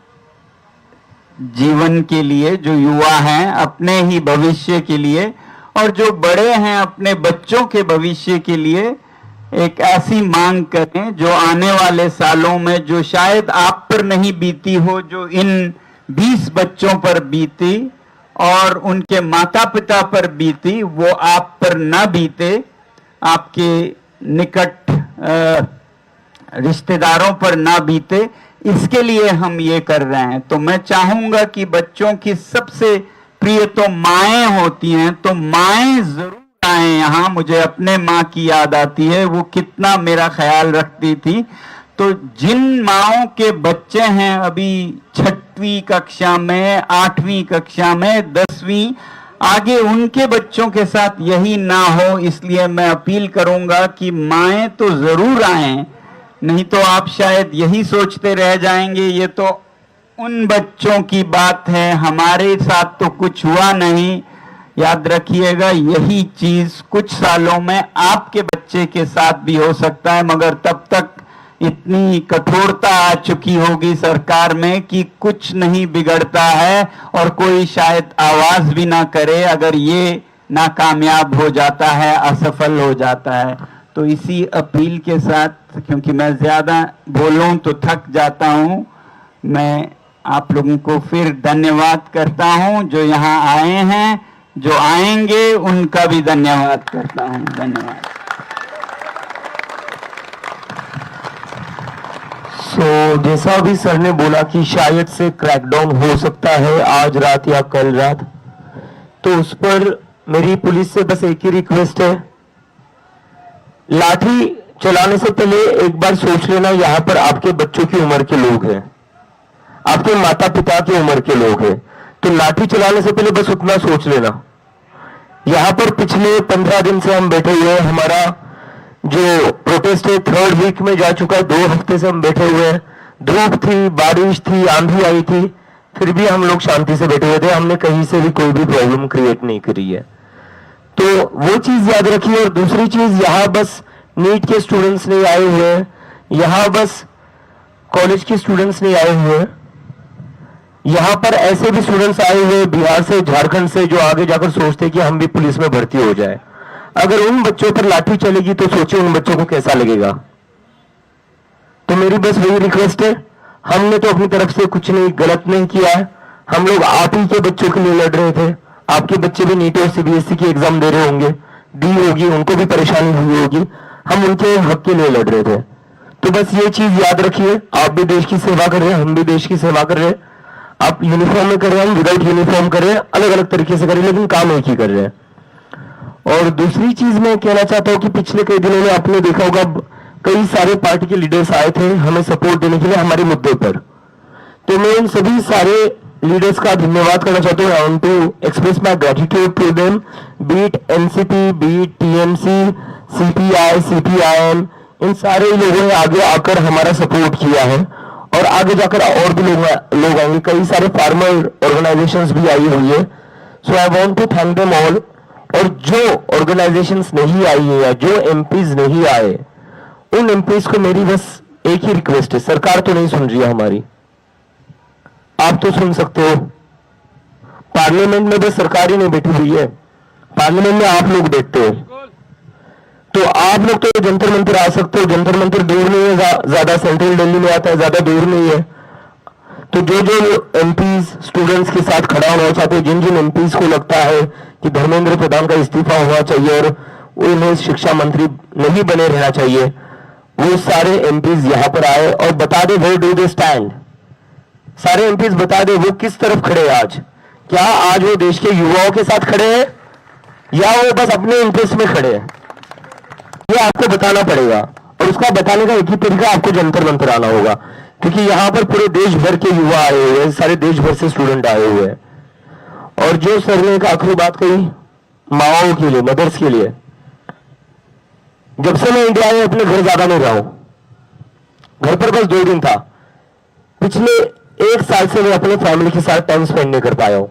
जीवन के लिए, जो युवा हैं अपने ही भविष्य के लिए, और जो बड़े हैं अपने बच्चों के भविष्य के लिए एक ऐसी मांग करें जो आने वाले सालों में, जो शायद आप पर नहीं बीती हो, जो इन 20 बच्चों पर बीती और उनके माता पिता पर बीती, वो आप पर ना बीते, आपके निकट रिश्तेदारों पर ना बीते। इसके लिए हम ये कर रहे हैं। तो मैं चाहूंगा कि बच्चों की सबसे प्रिय तो माएं होती हैं, तो माएं जरूर आए यहाँ। मुझे अपने माँ की याद आती है, वो कितना मेरा ख्याल रखती थी। तो जिन माओं के बच्चे हैं अभी 6वीं कक्षा में, 8वीं कक्षा में, 10वीं, आगे उनके बच्चों के साथ यही ना हो, इसलिए मैं अपील करूंगा कि माएं तो जरूर आएं। नहीं तो आप शायद यही सोचते रह जाएंगे ये तो उन बच्चों की बात है, हमारे साथ तो कुछ हुआ नहीं। याद रखिएगा, यही चीज कुछ सालों में आपके बच्चे के साथ भी हो सकता है, मगर तब तक इतनी कठोरता आ चुकी होगी सरकार में कि कुछ नहीं बिगड़ता है और कोई शायद आवाज भी ना करे अगर ये नाकामयाब हो जाता है, असफल हो जाता है। तो इसी अपील के साथ, क्योंकि मैं ज्यादा बोलूं तो थक जाता हूं, मैं आप लोगों को फिर धन्यवाद करता हूं। जो यहाँ आए हैं, जो आएंगे, उनका भी धन्यवाद करता हूं। धन्यवाद। जैसा अभी सर ने बोला कि शायद से क्रैकडाउन हो सकता है आज रात या कल रात, तो उस पर मेरी पुलिस से बस एक ही रिक्वेस्ट है, लाठी चलाने से पहले एक बार सोच लेना यहाँ पर आपके बच्चों की उम्र के लोग हैं, आपके माता पिता की उम्र के लोग हैं, तो लाठी चलाने से पहले बस उतना सोच लेना। यहाँ पर पिछले 15 दिन से हम बैठे हुए हैं, हमारा जो प्रोटेस्ट है 3rd वीक में जा चुका है, 2 हफ्ते से हम बैठे हुए हैं, धूप थी, बारिश थी, आंधी आई थी, फिर भी हम लोग शांति से बैठे हुए थे, हमने कहीं से भी कोई भी प्रॉब्लम क्रिएट नहीं करी है। तो वो चीज याद रखिए। और दूसरी चीज, यहाँ बस नीट के स्टूडेंट्स नहीं आए हुए हैं, यहाँ बस कॉलेज के स्टूडेंट्स नहीं आए हुए हैं, यहाँ पर ऐसे भी स्टूडेंट्स आए हुए बिहार से, झारखंड से, जो आगे जाकर सोचते हैं कि हम भी पुलिस में भर्ती हो जाए। अगर उन बच्चों पर लाठी चलेगी तो सोचिए उन बच्चों को कैसा लगेगा। तो मेरी बस वही रिक्वेस्ट है, हमने तो अपनी तरफ से कुछ नहीं गलत नहीं किया है, हम लोग आप ही के बच्चों के लिए लड़ रहे थे। आपके बच्चे भी नीट और सीबीएसई की एग्जाम दे रहे होंगे, दी होगी, उनको भी परेशानी हुई होगी, हम उनके हक के लिए लड़ रहे थे। तो बस ये चीज याद रखिए, आप भी देश की सेवा कर रहे हैं, हम भी देश की सेवा कर रहे हैं। आप यूनिफॉर्म में कर रहे हैं, हम विदाउट यूनिफॉर्म कर रहे हैं, अलग अलग तरीके से कर रहे हैं, लेकिन काम एक ही कर रहे हैं। और दूसरी चीज मैं कहना चाहता हूं कि पिछले कई दिनों में आपने देखा होगा कई सारे पार्टी के लीडर्स आए थे हमें सपोर्ट देने के लिए हमारे मुद्दे पर। तो मैं उन सभी सारे लीडर्स का धन्यवाद करना चाहता हूं। I want to express my gratitude to them, beat NCP, beat TMC, CPI, CPIM, इन सारे लोगों ने आगे आकर हमारा सपोर्ट किया है और आगे जाकर और भी लोग आएंगे। कई सारे फार्मर ऑर्गेनाइजेशंस भी आई हुई है। So I want to thank them all. और जो ऑर्गेनाइजेशंस नहीं आई है या जो एमपीज नहीं आए, उन एमपीज को मेरी बस एक ही रिक्वेस्ट है, सरकार तो नहीं सुन रही है हमारी, आप तो सुन सकते हो। पार्लियामेंट में बस सरकार ही नहीं बैठी हुई है, पार्लियामेंट में आप लोग बैठते हो, तो आप लोग तो जंतर मंतर आ सकते हो। जंतर मंतर दूर नहीं है, ज्यादा सेंट्रल दिल्ली में आता है, ज्यादा दूर नहीं है। तो जो एमपीज स्टूडेंट्स के साथ खड़ा होना चाहते हैं, जिन जिन एमपीज को लगता है कि धर्मेंद्र प्रधान का इस्तीफा होना चाहिए और उन्हें शिक्षा मंत्री नहीं बने रहना चाहिए, वो सारे एमपीज यहां पर आए और बता दे वेयर डू दे स्टैंड। सारे एमपीज बता दे वो किस तरफ खड़े हैं आज। क्या आज वो देश के युवाओं के साथ खड़े हैं या वो बस अपने इंटरेस्ट में खड़े हैं, ये आपको बताना पड़ेगा। और उसका बताने का एक ही तरीका, आपको जंतर मंतर आना होगा, क्योंकि यहां पर पूरे देश भर के युवा आए हुए हैं, सारे देश भर से स्टूडेंट आए हुए हैं। और जो सर ने एक आखिरी बात कही माओ के लिए, मदर्स के लिए, जब से मैं इंडिया में अपने घर ज्यादा नहीं रहा हूं, घर पर बस 2 दिन था। पिछले 1 साल से मैं अपने फैमिली के साथ टाइम स्पेंड नहीं कर पाया हूं।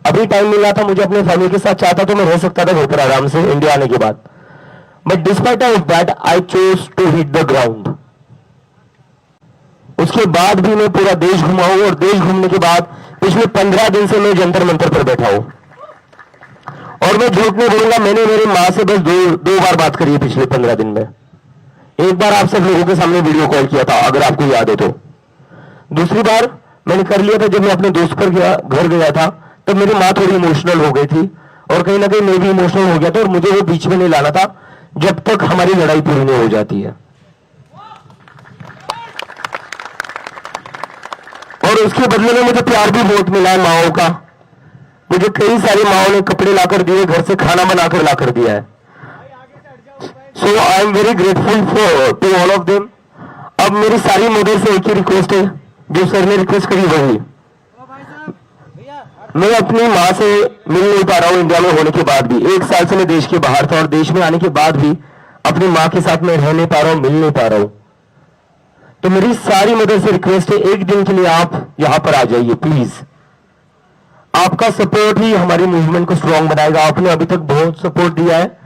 अभी टाइम मिल रहा था मुझे अपने फैमिली के साथ, चाहता तो मैं रह सकता था घर पर आराम से इंडिया आने के बाद, but despite of that I chose to hit the ground. उसके बाद भी मैं पूरा देश घुमा हूं और देश घूमने के बाद पिछले 15 दिन से मैं जंतर मंतर पर बैठा हूं। और मैं झूठ नहीं बोलूंगा, मैंने मेरी मां से बस दो बार बात करी है पिछले 15 दिन में। एक बार आप सब लोगों के सामने वीडियो कॉल किया था, अगर आपको याद है तो। दूसरी बार मैंने कर लिया था जब मैं अपने दोस्त पर घर गया था, तब मेरी मां थोड़ी इमोशनल हो गई थी और कहीं ना कहीं मैं भी इमोशनल हो गया था और मुझे वो बीच में नहीं लाना था जब तक हमारी लड़ाई पूरी नहीं हो जाती है। और उसके बदले में मुझे प्यार भी बहुत मिला है माओ का। मुझे कई सारी माओ ने कपड़े लाकर दिए, घर से खाना बनाकर लाकर दिया है। So I am very grateful to all of them. अब मेरी सारी मदर से एक ही रिक्वेस्ट है, जो सर ने रिक्वेस्ट करी वही। मैं अपनी माँ से मिल नहीं पा रहा हूँ इंडिया में होने के बाद भी। 1 साल से मैं देश के बाहर था और देश में आने के बाद भी अपनी माँ के साथ मैं रह नहीं पा रहा हूँ, मिल नहीं पा रहा हूँ। तो मेरी सारी मदर से रिक्वेस्ट है, एक दिन के लिए आप यहां पर आ जाइए प्लीज। आपका सपोर्ट ही हमारी मूवमेंट को स्ट्रांग बनाएगा। आपने अभी तक बहुत सपोर्ट दिया है।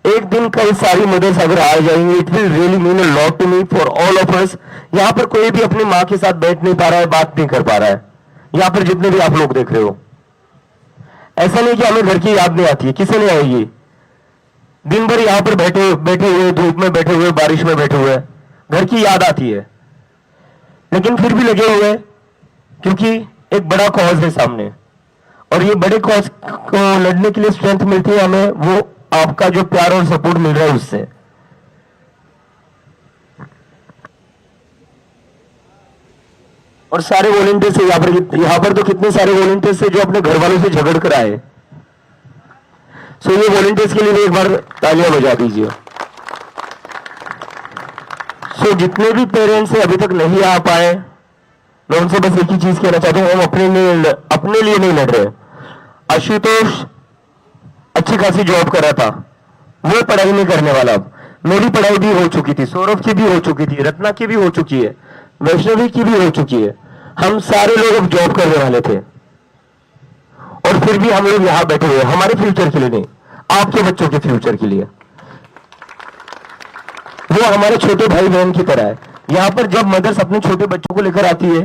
एक दिन कई सारी मदर्स अगर आ जाएंगे, it will really mean a lot to me for all of us. यहां पर कोई भी अपनी मां के साथ बैठ नहीं पा रहा है, बात नहीं कर पा रहा है। यहां पर जितने भी आप लोग देख रहे हो, ऐसा नहीं कि हमें घर की याद नहीं आती है, किसे नहीं आएगी। दिन भर यहां पर बैठे हुए, धूप में बैठे हुए, बारिश में बैठे हुए, घर की याद आती है, लेकिन फिर भी लगे हुए क्योंकि एक बड़ा कॉज है सामने। और ये बड़े कॉज को लड़ने के लिए स्ट्रेंथ मिलती है हमें, वो आपका जो प्यार और सपोर्ट मिल रहा है उससे। और सारे वॉलंटियर्स से यहाँ पर तो कितने सारे वॉलंटियर्स थे जो अपने घर वालों से झगड़ कर आए। सो ये वॉलंटियर्स के लिए भी एक बार तालियां बजा दीजिए। सो जितने भी पेरेंट्स अभी तक नहीं आ पाए, मैं उनसे बस एक ही चीज कहना चाहता हूं, हम अपने लिए नहीं लड़ रहे। आशुतोष अच्छी खासी जॉब कर रहा था, वो पढ़ाई नहीं करने वाला। अब मेरी पढ़ाई भी हो चुकी थी, सौरभ की भी हो चुकी थी, रत्ना की भी हो चुकी है, वैष्णवी की भी हो चुकी है। हम सारे लोग अब जॉब करने वाले थे और फिर भी हम लोग यहां बैठे हुए, हमारे फ्यूचर के लिए नहीं, आपके बच्चों के फ्यूचर के लिए। वो हमारे छोटे भाई बहन की तरह है। यहां पर जब मदर्स अपने छोटे बच्चों को लेकर आती है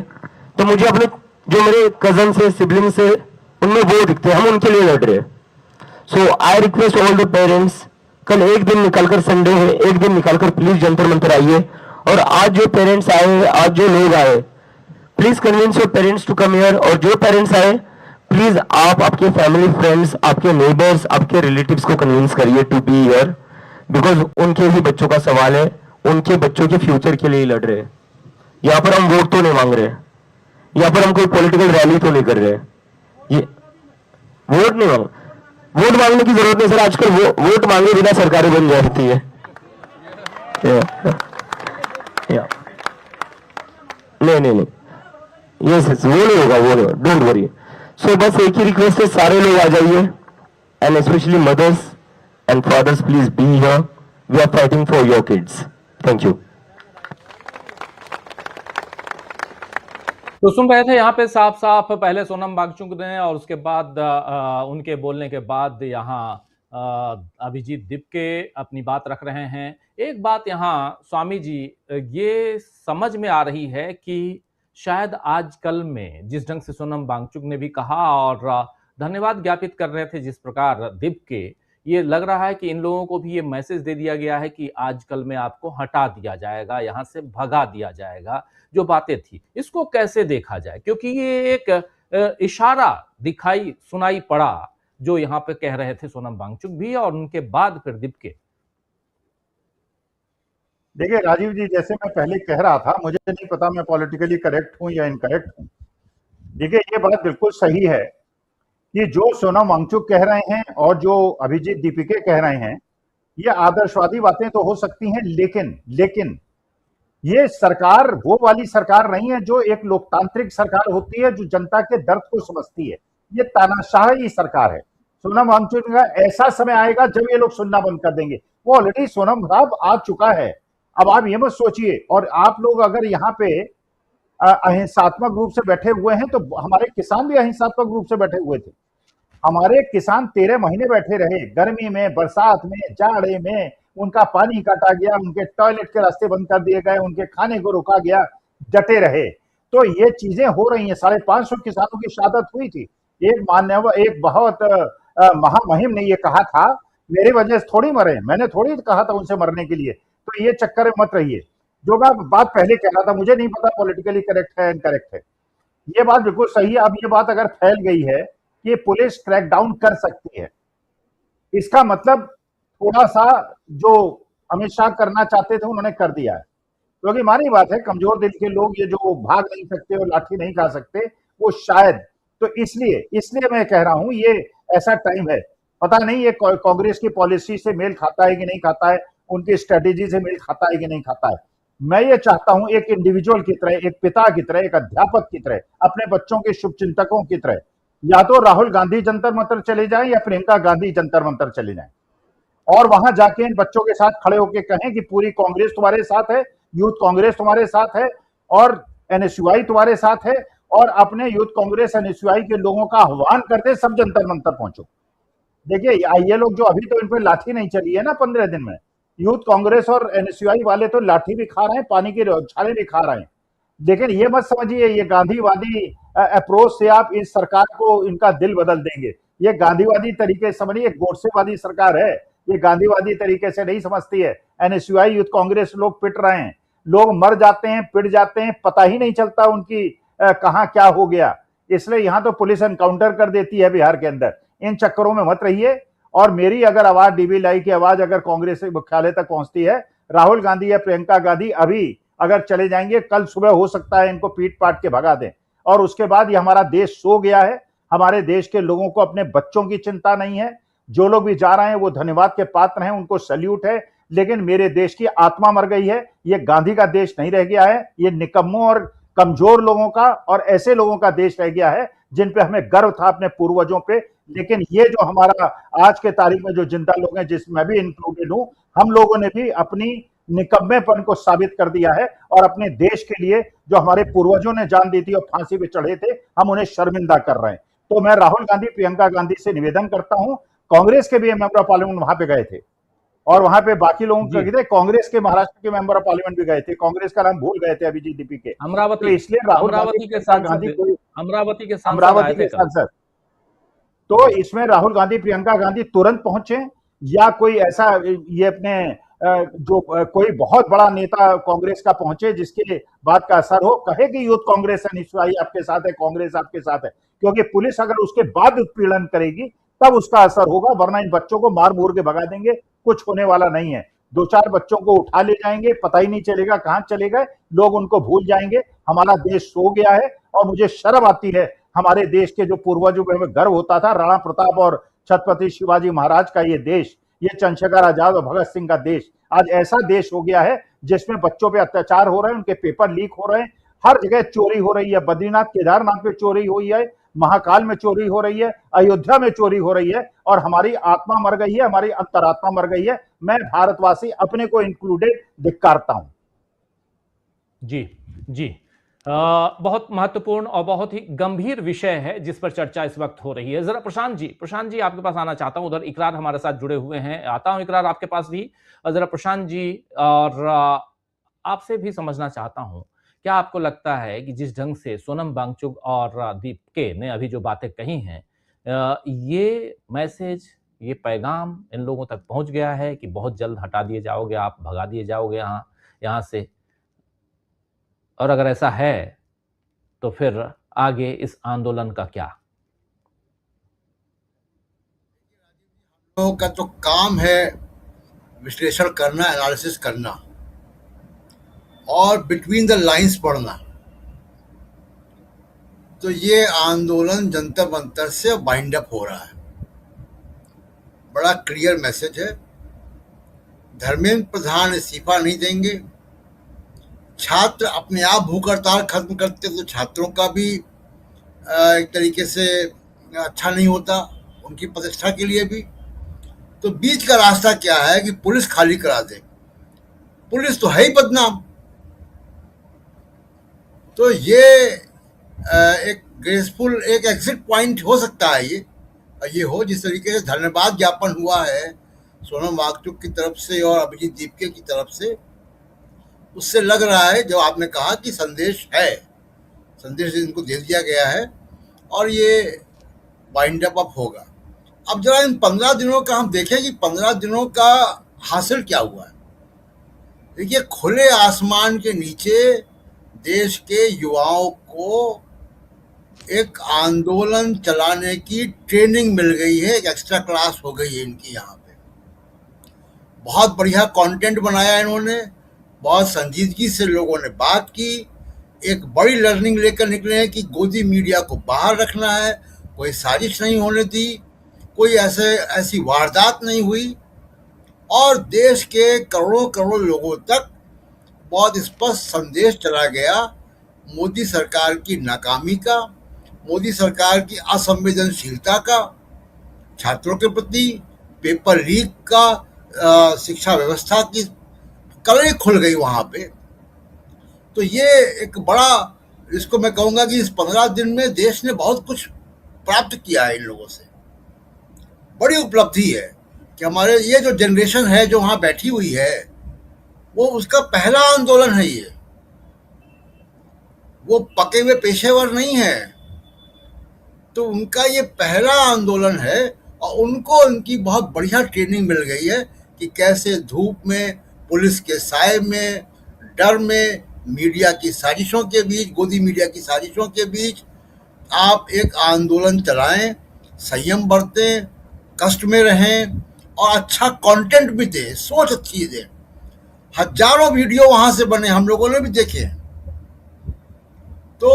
तो मुझे अपने जो मेरे कजन से, सिबलिंग से, उनमें वो दिखते हैं, हम उनके लिए लड़ रहे हैं। So I request all the parents, कल एक दिन निकालकर, संडे है, एक दिन निकालकर प्लीज जंतर मंतर आइए। और आज जो पेरेंट्स आए, आज जो लोग आए, please convince your parents to come here. और जो पेरेंट्स आए, प्लीज आप आपके फैमिली फ्रेंड्स, आपके नेबर्स, आपके रिलेटिव्स को कन्विंस करिए टू बी हियर, बिकॉज उनके ही बच्चों का सवाल है, उनके बच्चों के फ्यूचर के लिए लड़ रहे हैं। यहां पर हम वोट तो नहीं मांग रहे, यहां पर हम कोई पॉलिटिकल रैली तो नहीं कर रहे, ये वोट नहीं मांग, वोट मांगने की जरूरत नहीं सर। आजकल वोट मांगे बिना सरकारें बन जाती है। नहीं, यस वो नहीं होगा, वो नहीं, डोंट वरी। सो बस एक ही रिक्वेस्ट है, सारे लोग आ जाइए, and specially mothers and fathers, please be here, we are fighting for your kids. Thank you. तो सुन रहे थे यहाँ पे साफ साफ पहले सोनम वांगचुक ने और उसके बाद उनके बोलने के बाद यहाँ अभिजीत दीपके अपनी बात रख रहे हैं। एक बात यहाँ स्वामी जी ये समझ में आ रही है कि शायद आजकल में जिस ढंग से सोनम वांगचुक ने भी कहा और धन्यवाद ज्ञापित कर रहे थे जिस प्रकार दीपके, ये लग रहा है कि इन लोगों को भी ये मैसेज दे दिया गया है कि आजकल में आपको हटा दिया जाएगा, यहाँ से भगा दिया जाएगा। जो बातें थी इसको कैसे देखा जाए, क्योंकि ये एक इशारा दिखाई सुनाई पड़ा जो यहाँ पे कह रहे थे सोनम वांगचुक भी और उनके बाद फिर दीपके। देखिए राजीव जी, जैसे मैं पहले कह रहा था, मुझे नहीं पता मैं पॉलिटिकली करेक्ट हूं या इनकरेक्ट हूं। देखिए ये बात बिल्कुल सही है कि जो सोनम वांगचुक कह रहे हैं और जो अभिजीत दीपिके कह रहे हैं, ये आदर्शवादी बातें तो हो सकती हैं, लेकिन ये सरकार वो वाली सरकार नहीं है जो एक लोकतांत्रिक सरकार होती है, जो जनता के दर्द को समझती है। ये तानाशाही सरकार है। सोनम वांगचुक का ऐसा समय आएगा जब ये लोग सुनना बंद कर देंगे। वो ऑलरेडी सोनम साहब आ चुका है। अब आप ये मत सोचिए, और आप लोग अगर यहाँ पे अहिंसात्मक रूप से बैठे हुए हैं तो हमारे किसान भी अहिंसात्मक रूप से बैठे हुए थे। हमारे किसान 13 महीने बैठे रहे, गर्मी में, बरसात में, जाड़े में, उनका पानी काटा गया, उनके टॉयलेट के रास्ते बंद कर दिए गए, उनके खाने को रोका गया, डटे रहे। तो ये चीजें हो रही हैं। 550 किसानों की शहादत हुई थी। एक बहुत महामहिम ने ये कहा था, मेरी वजह से थोड़ी मरे, मैंने थोड़ी कहा था उनसे मरने के लिए। तो ये चक्कर में मत रहिए। जो मैं बात पहले कह रहा था, मुझे नहीं पता पॉलिटिकली करेक्ट है इनकरेक्ट है, ये बात बिल्कुल सही है। अब ये बात अगर फैल गई है कि पुलिस क्रैकडाउन कर सकती है, इसका मतलब थोड़ा सा जो अमित शाह करना चाहते थे उन्होंने कर दिया है। क्योंकि मानी बात है, कमजोर दिल के लोग ये जो भाग नहीं सकते और लाठी नहीं खा सकते, वो शायद, तो इसलिए मैं कह रहा हूं ये ऐसा टाइम है। पता नहीं ये कांग्रेस की पॉलिसी से मेल खाता है कि नहीं खाता है, उनकी स्ट्रेटेजी से मेल खाता है कि नहीं खाता है। मैं ये चाहता हूं एक इंडिविजुअल की तरह, एक पिता की तरह, एक अध्यापक की तरह, अपने बच्चों के शुभचिंतकों की तरह, या तो राहुल गांधी जंतर मंतर चले जाएं या प्रियंका गांधी जंतर मंतर चले जाएं और वहां जाके इन बच्चों के साथ खड़े होकर कहें कि पूरी कांग्रेस तुम्हारे साथ है, यूथ कांग्रेस तुम्हारे साथ है और एनएसयूआई तुम्हारे साथ है, और अपने यूथ कांग्रेस एनएसयूआई के लोगों का आह्वान करते सब जंतर मंतर पहुंचो। देखिए ये लोग जो अभी तो इन पर लाठी नहीं चली है ना 15 दिन में, यूथ कांग्रेस और एनएसयूआई वाले तो लाठी भी खा रहे हैं, पानी की छाले भी खा रहे हैं। लेकिन ये मत समझिए ये गांधीवादी अप्रोच से आप इस सरकार को इनका दिल बदल देंगे। ये गांधीवादी तरीके समझिए, गोडसेवादी सरकार है, ये गांधीवादी तरीके से नहीं समझती है। एनएसयूआई यूथ कांग्रेस लोग पिट रहे हैं, लोग मर जाते हैं, पिट जाते हैं, पता ही नहीं चलता उनकी कहां क्या हो गया। इसलिए यहां तो पुलिस एनकाउंटर कर देती है बिहार के अंदर। इन चक्करों में मत रहिए। और मेरी अगर आवाज, डीबी लाई की आवाज अगर कांग्रेस मुख्यालय तक पहुंचती है, राहुल गांधी या प्रियंका गांधी अभी अगर चले जाएंगे, कल सुबह हो सकता है इनको पीट पाट के भगा दें। और उसके बाद ये हमारा देश सो गया है। हमारे देश के लोगों को अपने बच्चों की चिंता नहीं है। जो लोग भी जा रहे हैं वो धन्यवाद के पात्र हैं, उनको सल्यूट है। लेकिन मेरे देश की आत्मा मर गई है। ये गांधी का देश नहीं रह गया है। ये निकम्मों और कमजोर लोगों का और ऐसे लोगों का देश रह गया है जिन पे हमें गर्व था अपने पूर्वजों पे। लेकिन ये जो हमारा आज के तारीख में जो जिंदा लोग हैं, जिसमें भी इंक्लूडेड हूं, हम लोगों ने भी अपनी निकम्मेपन को साबित कर दिया है और अपने देश के लिए जो हमारे पूर्वजों ने जान दी थी और फांसी पे चढ़े थे, हम उन्हें शर्मिंदा कर रहे हैं। तो मैं राहुल गांधी, प्रियंका गांधी से निवेदन करता हूं, कांग्रेस के भी मेंबर ऑफ पार्लियामेंट वहां पे गए थे और वहां पे बाकी लोगों को गए थे, कांग्रेस के महाराष्ट्र के मेंबर ऑफ पार्लियामेंट भी गए थे, कांग्रेस का नाम भूल गए थे अभिजीत दीपी के। अमरावती, तो इसलिए राहुल अमरावती के गांधी कोई अमरावती के अमरावती के सांसद, तो इसमें राहुल गांधी, प्रियंका गांधी तुरंत पहुंचे या कोई ऐसा ये अपने जो कोई बहुत बड़ा नेता कांग्रेस का पहुंचे जिसके बात का असर हो, कहे कि यूथ कांग्रेस है, निश्चय आपके साथ है, कांग्रेस आपके साथ है। क्योंकि पुलिस अगर उसके बाद उत्पीड़न करेगी तब उसका असर होगा, वरना इन बच्चों को मार मूर के भगा देंगे, कुछ होने वाला नहीं है। 2-4 बच्चों को उठा ले जाएंगे, पता ही नहीं चलेगा कहां चले गए, लोग उनको भूल जाएंगे। हमारा देश सो गया है और मुझे शर्म आती है हमारे देश के जो पूर्वजों पे हमें गर्व होता था, राणा प्रताप और छत्रपति शिवाजी महाराज का ये देश, ये चंद्रशेखर आजाद और भगत सिंह का देश, आज ऐसा देश हो गया है जिसमें बच्चों पे अत्याचार हो रहे हैं, उनके पेपर लीक हो रहे हैं, हर जगह चोरी हो रही है। बद्रीनाथ केदारनाथ पे चोरी हुई है, महाकाल में चोरी हो रही है, अयोध्या में चोरी हो रही है और हमारी आत्मा मर गई है, हमारी अंतरात्मा मर गई है। मैं भारतवासी अपने को इंक्लूडेड धिक्कारता हूं। जी जी, बहुत महत्वपूर्ण और बहुत ही गंभीर विषय है जिस पर चर्चा इस वक्त हो रही है। जरा प्रशांत जी आपके पास आना चाहता हूं। उधर इकरार हमारे साथ जुड़े हुए हैं, आता हूं इकरार आपके पास भी। जरा प्रशांत जी, और आपसे भी समझना चाहता हूं, क्या आपको लगता है कि जिस ढंग से सोनम वांगचुक और दीपिका ने अभी जो बातें कही हैं, ये मैसेज, ये पैगाम इन लोगों तक पहुंच गया है कि बहुत जल्द हटा दिए जाओगे, आप भगा दिए जाओगे यहाँ से? और अगर ऐसा है तो फिर आगे इस आंदोलन का क्या? लोगों का तो काम है विश्लेषण करना, एनालिसिस करना और बिटवीन द लाइंस पढ़ना। तो ये आंदोलन जंतर मंतर से बाइंड अप हो रहा है। बड़ा क्लियर मैसेज है। धर्मेंद्र प्रधान इस्तीफा नहीं देंगे। छात्र अपने आप भूख हड़ताल खत्म करते तो छात्रों का भी एक तरीके से अच्छा नहीं होता, उनकी प्रतिष्ठा के लिए भी। तो बीच का रास्ता क्या है कि पुलिस खाली करा दे। पुलिस तो है ही बदनाम। तो ये एक ग्रेसफुल एक एग्जिट पॉइंट हो सकता है। ये हो जिस तरीके से धन्यवाद ज्ञापन हुआ है सोनम वांगचुक की तरफ से और अभिजीत दीपके की तरफ से, उससे लग रहा है जो आपने कहा कि संदेश है, संदेश इनको दे दिया गया है और ये वाइंड अप होगा। अब जरा इन 15 दिनों का हम देखें कि 15 दिनों का हासिल क्या हुआ है। देखिए, खुले आसमान के नीचे देश के युवाओं को एक आंदोलन चलाने की ट्रेनिंग मिल गई है, एक एक्स्ट्रा क्लास हो गई है इनकी यहाँ पे। बहुत बढ़िया कंटेंट बनाया इन्होंने, बहुत संजीदगी से लोगों ने बात की, एक बड़ी लर्निंग लेकर निकले हैं कि गोदी मीडिया को बाहर रखना है, कोई साजिश नहीं होने दी, कोई ऐसी वारदात नहीं हुई और देश के करोड़ों करोड़ लोगों तक बहुत स्पष्ट संदेश चला गया मोदी सरकार की नाकामी का, मोदी सरकार की असंवेदनशीलता का छात्रों के प्रति, पेपर लीक का, शिक्षा व्यवस्था की कलई खुल गई वहां पे। तो ये एक बड़ा, इसको मैं कहूंगा कि इस 15 दिन में देश ने बहुत कुछ प्राप्त किया है इन लोगों से। बड़ी उपलब्धि है कि हमारे ये जो जनरेशन है जो वहां बैठी हुई है, वो उसका पहला आंदोलन है। ये वो पके हुए पेशेवर नहीं है, तो उनका ये पहला आंदोलन है और उनको उनकी बहुत बढ़िया ट्रेनिंग मिल गई है कि कैसे धूप में, पुलिस के साए में, डर में, मीडिया की साजिशों के बीच, गोदी मीडिया की साजिशों के बीच आप एक आंदोलन चलाएं, संयम बरतें, कष्ट में रहें और अच्छा कंटेंट भी दें, सोच अच्छी दें। हजारों वीडियो वहां से बने, हम लोगों ने भी देखे हैं। तो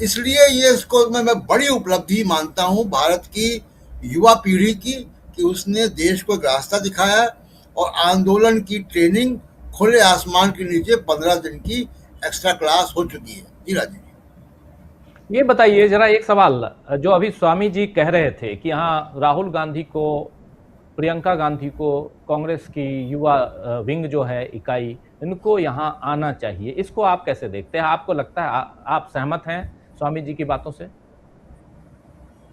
इसलिए ये इसको मैं बड़ी उपलब्धि मानता हूं भारत की युवा पीढ़ी की, कि उसने देश को एक रास्ता दिखाया है और आंदोलन की ट्रेनिंग खुले आसमान के नीचे 15 दिन की एक्स्ट्रा क्लास हो चुकी है। जी राजीव जी। ये बताइए जरा एक सवाल, जो अभी स्वामी जी कह रहे थे कि हाँ राहुल गांधी को, प्रियंका गांधी को, कांग्रेस की युवा विंग जो है इकाई, इनको यहाँ आना चाहिए, इसको आप कैसे देखते हैं? आपको लगता है आप सहमत हैं स्वामी जी की बातों से?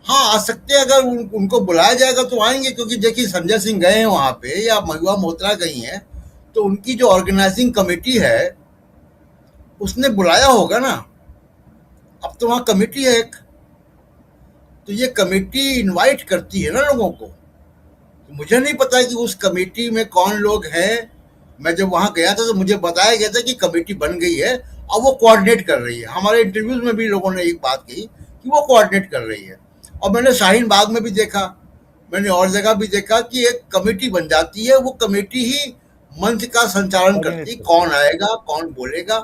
हाँ, आ सकते हैं, अगर उनको बुलाया जाएगा तो आएंगे, क्योंकि देखिए संजय सिंह गए हैं वहां पे या महुआ मोहत्रा गई हैं, तो उनकी जो ऑर्गेनाइजिंग कमेटी है उसने बुलाया होगा ना। अब तो वहां कमेटी है एक, तो ये कमेटी इनवाइट करती है ना लोगों को। तो मुझे नहीं पता कि उस कमेटी में कौन लोग हैं। मैं जब वहां गया था तो मुझे बताया गया था कि कमेटी बन गई है और वो कोऑर्डिनेट कर रही है। हमारे इंटरव्यूज में भी लोगों ने एक बात कही कि वो कोऑर्डिनेट कर रही है। और मैंने शाहीन बाग में भी देखा, मैंने और जगह भी देखा कि एक कमेटी बन जाती है, वो कमेटी ही मंच का संचालन करती है, कौन आएगा कौन बोलेगा।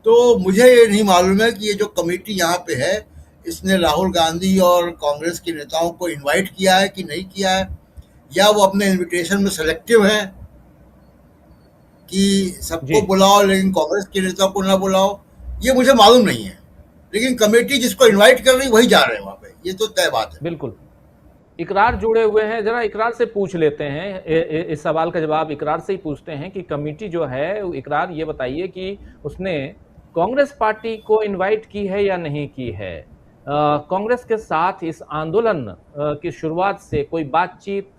तो मुझे ये नहीं मालूम है कि ये जो कमेटी यहाँ पे है इसने राहुल गांधी और कांग्रेस के नेताओं को इनवाइट किया है कि नहीं किया है, या वो अपने इनविटेशन में सेलेक्टिव है कि सबको बुलाओ लेकिन कांग्रेस के नेताओं को ना बुलाओ, ये मुझे मालूम नहीं है। लेकिन कमेटी जिसको इनवाइट कर रही वही जा रहे हैं वहां पे, ये तो तय बात है। बिल्कुल। इकरार जुड़े हुए हैं, जरा इकरार से पूछ लेते हैं, इस सवाल का जवाब इकरार से ही पूछते हैं कि कमेटी जो है, इकरार ये बताइए कि उसने कांग्रेस पार्टी को इनवाइट की है या नहीं की है? कांग्रेस के साथ इस आंदोलन की शुरुआत से कोई बातचीत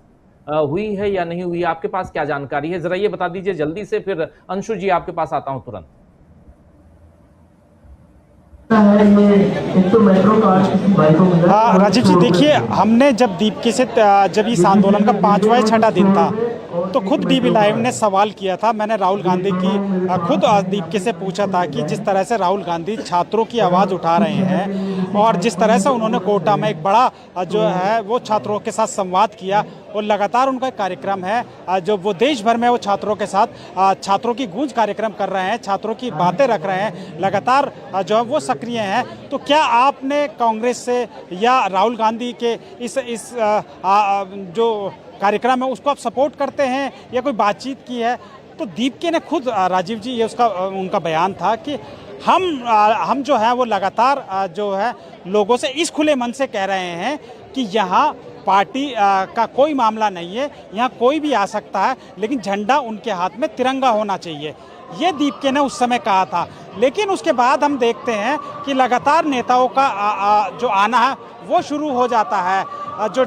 हुई है या नहीं हुई? आपके पास क्या जानकारी है, जरा ये बता दीजिए जल्दी से, फिर अंशु जी आपके पास आता हूं तुरंत। राजीव जी देखिए, हमने जब दीपके से जब इस आंदोलन का 5वां या 6वां दिन था तो खुद डीबी लाइव ने सवाल किया था। मैंने राहुल गांधी की खुद दीपके से पूछा था कि जिस तरह से राहुल गांधी छात्रों की आवाज़ उठा रहे हैं और जिस तरह से उन्होंने कोटा में एक बड़ा जो है वो छात्रों के साथ संवाद किया, और लगातार उनका एक कार्यक्रम है जो वो देश भर में वो छात्रों के साथ छात्रों की गूंज कार्यक्रम कर रहे हैं, छात्रों की बातें रख रहे हैं, लगातार जो है वो सक्रिय हैं। तो क्या आपने कांग्रेस से या राहुल गांधी के इस जो कार्यक्रम है उसको आप सपोर्ट करते हैं या कोई बातचीत की है? तो दीपके ने खुद राजीव जी, ये उनका बयान था कि हम जो है वो लगातार जो है लोगों से इस खुले मन से कह रहे हैं कि यहाँ पार्टी का कोई मामला नहीं है, यहाँ कोई भी आ सकता है, लेकिन झंडा उनके हाथ में तिरंगा होना चाहिए, ये दीपके ने उस समय कहा था। लेकिन उसके बाद हम देखते हैं कि लगातार नेताओं का जो आना है वो शुरू हो जाता है। जो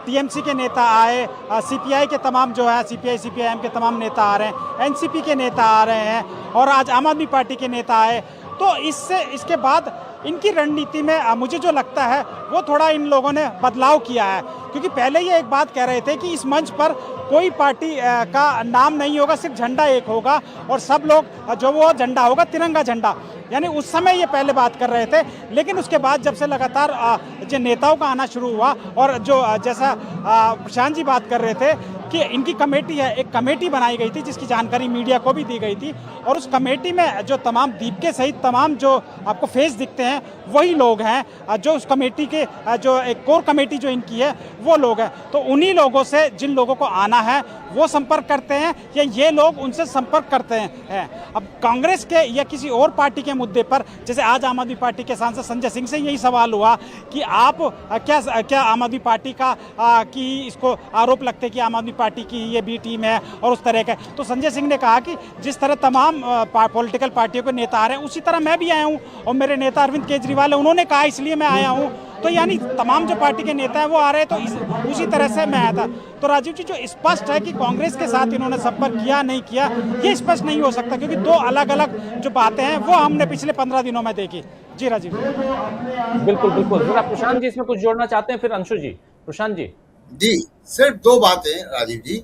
टीएमसी के नेता आए, सीपीआई के तमाम जो है सीपीआई सीपीआईएम के तमाम नेता आ रहे हैं, एनसीपी के नेता आ रहे हैं और आज आम आदमी पार्टी के नेता आए। तो इसके बाद इनकी रणनीति में मुझे जो लगता है वो थोड़ा इन लोगों ने बदलाव किया है, क्योंकि पहले ये एक बात कह रहे थे कि इस मंच पर कोई पार्टी का नाम नहीं होगा, सिर्फ झंडा एक होगा और सब लोग जो वो झंडा होगा तिरंगा झंडा, यानी उस समय ये पहले बात कर रहे थे। लेकिन उसके बाद जब से लगातार जो नेताओं का आना शुरू हुआ और जो जैसा प्रशांत जी बात कर रहे थे कि इनकी कमेटी है, एक कमेटी बनाई गई थी जिसकी जानकारी मीडिया को भी दी गई थी, और उस कमेटी में जो तमाम दीपके सहित तमाम जो आपको फेस दिखते हैं वही लोग हैं जो उस कमेटी के जो एक कोर कमेटी जो इनकी है वो लोग हैं। तो उन्हीं लोगों से जिन लोगों को आना है वो संपर्क करते हैं या ये लोग उनसे संपर्क करते हैं। अब कांग्रेस के या किसी और पार्टी के मुद्दे पर, जैसे आज आम आदमी पार्टी के सांसद संजय सिंह से यही सवाल हुआ कि आप क्या आम आदमी पार्टी का की इसको आरोप लगते हैं कि आम आदमी पार्टी की ये बी टीम है और उस तरह का, तो संजय सिंह ने कहा कि जिस तरह तमाम पॉलिटिकल पार्टियों के नेता आ रहे हैं उसी तरह मैं भी आया हूँ और मेरे नेता अरविंद केजरीवाल है, उन्होंने कहा इसलिए मैं आया हूँ। तो यानी तमाम जो पार्टी के नेता हैं वो आ रहे हैं, तो उसी तरह से मैं आया था। तो राजीव जी, जो स्पष्ट है कि कांग्रेस के साथ इन्होंने संपर्क किया नहीं किया, ये स्पष्ट नहीं हो सकता, क्योंकि दो अलग अलग जो बातें हैं वो हमने पिछले 15 दिनों में देखी। जी राजीव। बिल्कुल बिल्कुल, जरा प्रशांत जी इसमें कुछ जोड़ना चाहते हैं, फिर अंशु जी। प्रशांत जी। जी, सिर्फ दो बातें राजीव जी।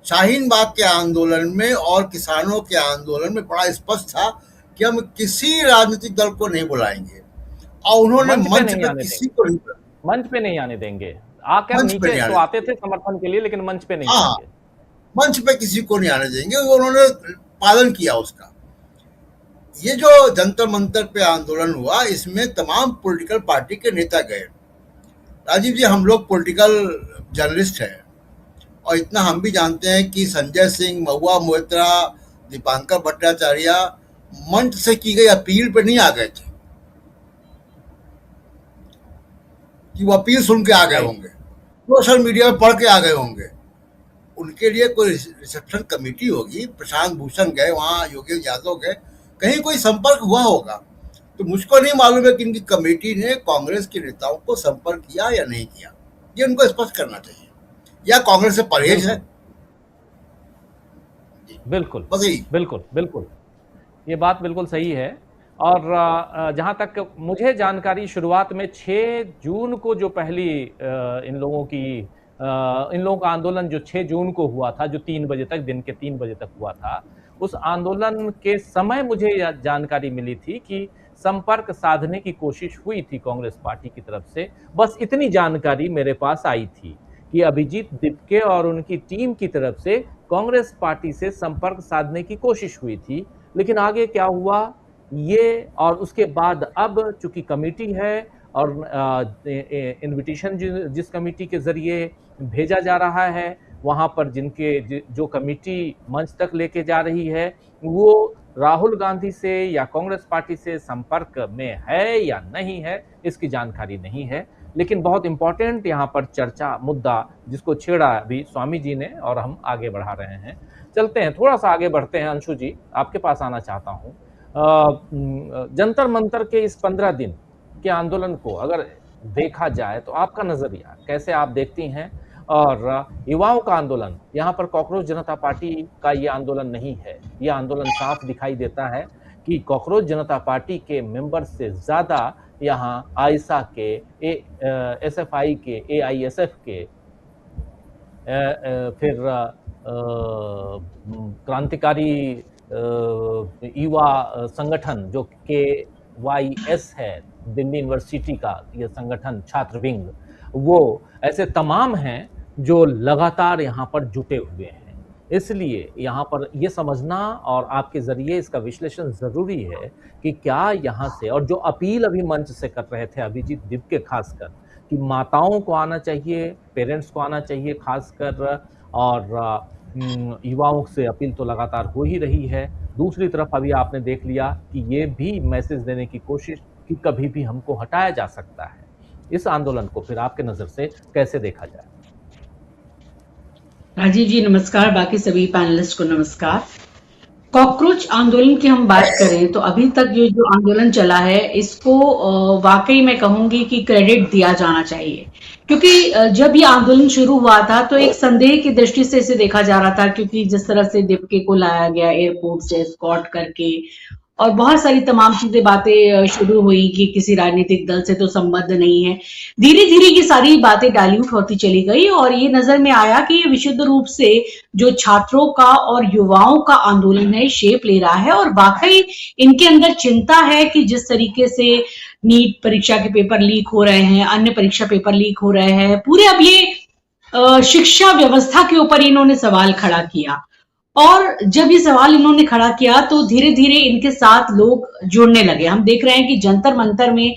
शाहीन बाग के आंदोलन में और किसानों के आंदोलन में बड़ा स्पष्ट था कि हम किसी राजनीतिक दल को नहीं बुलाएंगे, और उन्होंने मंच पे किसी को नहीं, मंच पे नहीं आने देंगे। आकर नीचे तो आते थे समर्थन के लिए, लेकिन मंच पे नहीं आएंगे। मंच पे किसी को नहीं आने देंगे। उन्होंने पालन किया उसका। ये जो जंतर मंतर पे आंदोलन हुआ, इसमें तमाम पॉलिटिकल पार्टी के नेता गए। राजीव जी, हम लोग पॉलिटिकल जर्नलिस्ट हैं और इतना हम भी जानते हैं कि संजय सिंह, महुआ मोइत्रा, दीपांकर भट्टाचार्य मंच से की गई अपील पे नहीं आ गए थे कि वो अपील सुन के आ गए होंगे, सोशल मीडिया में पढ़ के आ गए होंगे। उनके लिए कोई रिसेप्शन कमेटी होगी, प्रशांत भूषण गए वहाँ, योगेश यादव गए, कहीं कोई संपर्क हुआ होगा। तो मुझको नहीं मालूम है कि इनकी कमेटी ने कांग्रेस के नेताओं को संपर्क किया या नहीं किया। ये उनको स्पष्ट करना चाहिए, या कांग्रेस से परहेज है। बिल्कुल बस यही। बिल्कुल बिल्कुल, ये बात बिल्कुल सही है। और जहाँ तक मुझे जानकारी, शुरुआत में 6 जून को जो पहली इन लोगों का आंदोलन जो 6 जून को हुआ था, जो 3 बजे तक, दिन के 3 बजे तक हुआ था, उस आंदोलन के समय मुझे जानकारी मिली थी कि संपर्क साधने की कोशिश हुई थी कांग्रेस पार्टी की तरफ से। बस इतनी जानकारी मेरे पास आई थी कि अभिजीत दिपके और उनकी टीम की तरफ से कांग्रेस पार्टी से संपर्क साधने की कोशिश हुई थी। लेकिन आगे क्या हुआ ये, और उसके बाद अब चूंकि कमेटी है और इनविटेशन जिस कमेटी के जरिए भेजा जा रहा है, वहां पर जो कमेटी मंच तक लेके जा रही है, वो राहुल गांधी से या कांग्रेस पार्टी से संपर्क में है या नहीं है, इसकी जानकारी नहीं है। लेकिन बहुत इंपॉर्टेंट यहाँ पर चर्चा मुद्दा जिसको छेड़ा अभी स्वामी जी ने, और हम आगे बढ़ा रहे हैं। चलते हैं, थोड़ा सा आगे बढ़ते हैं। अंशु जी, आपके पास आना चाहता हूँ। जंतर मंतर के इस 15 दिन के आंदोलन को अगर देखा जाए तो आपका नजरिया कैसे आप देखती हैं? और युवाओं का आंदोलन, यहाँ पर कॉकरोच जनता पार्टी का ये आंदोलन नहीं है। ये आंदोलन साफ दिखाई देता है कि कॉकरोच जनता पार्टी के मेंबर से ज़्यादा यहाँ आयसा के, एसएफआई के, एआईएसएफ के, फिर क्रांतिकारी युवा संगठन जो KYS है, दिल्ली यूनिवर्सिटी का ये संगठन, छात्र विंग, वो ऐसे तमाम हैं जो लगातार यहाँ पर जुटे हुए हैं। इसलिए यहाँ पर ये समझना और आपके ज़रिए इसका विश्लेषण ज़रूरी है कि क्या यहाँ से, और जो अपील अभी मंच से कर रहे थे अभिजीत दिपके खासकर, कि माताओं को आना चाहिए, पेरेंट्स को आना चाहिए खासकर, और युवाओं से अपील तो लगातार हो ही रही है। दूसरी तरफ अभी आपने देख लिया कि ये भी मैसेज देने की कोशिश कि कभी भी हमको हटाया जा सकता है। इस आंदोलन को फिर आपके नज़र से कैसे देखा जाए? राजीव जी नमस्कार, बाकी सभी पैनलिस्ट को नमस्कार। कॉकरोच आंदोलन की हम बात करें तो अभी तक ये जो आंदोलन चला है, इसको वाकई मैं कहूंगी कि क्रेडिट दिया जाना चाहिए, क्योंकि जब ये आंदोलन शुरू हुआ था तो एक संदेह की दृष्टि से इसे देखा जा रहा था, क्योंकि जिस तरह से दिपके को लाया गया एयरपोर्ट से एस्कॉर्ट करके, और बहुत सारी तमाम चीजें बातें शुरू हुई कि किसी राजनीतिक दल से तो संबंध नहीं है। धीरे धीरे ये सारी बातें डाइल्यूट होती चली गई और ये नजर में आया कि ये विशुद्ध रूप से जो छात्रों का और युवाओं का आंदोलन है, शेप ले रहा है। और वाकई इनके अंदर चिंता है कि जिस तरीके से नीट परीक्षा के पेपर लीक हो रहे हैं, अन्य परीक्षा पेपर लीक हो रहे हैं, पूरे अब ये शिक्षा व्यवस्था के ऊपर इन्होंने सवाल खड़ा किया। और जब ये सवाल इन्होंने खड़ा किया तो धीरे धीरे इनके साथ लोग जुड़ने लगे। हम देख रहे हैं कि जंतर मंतर में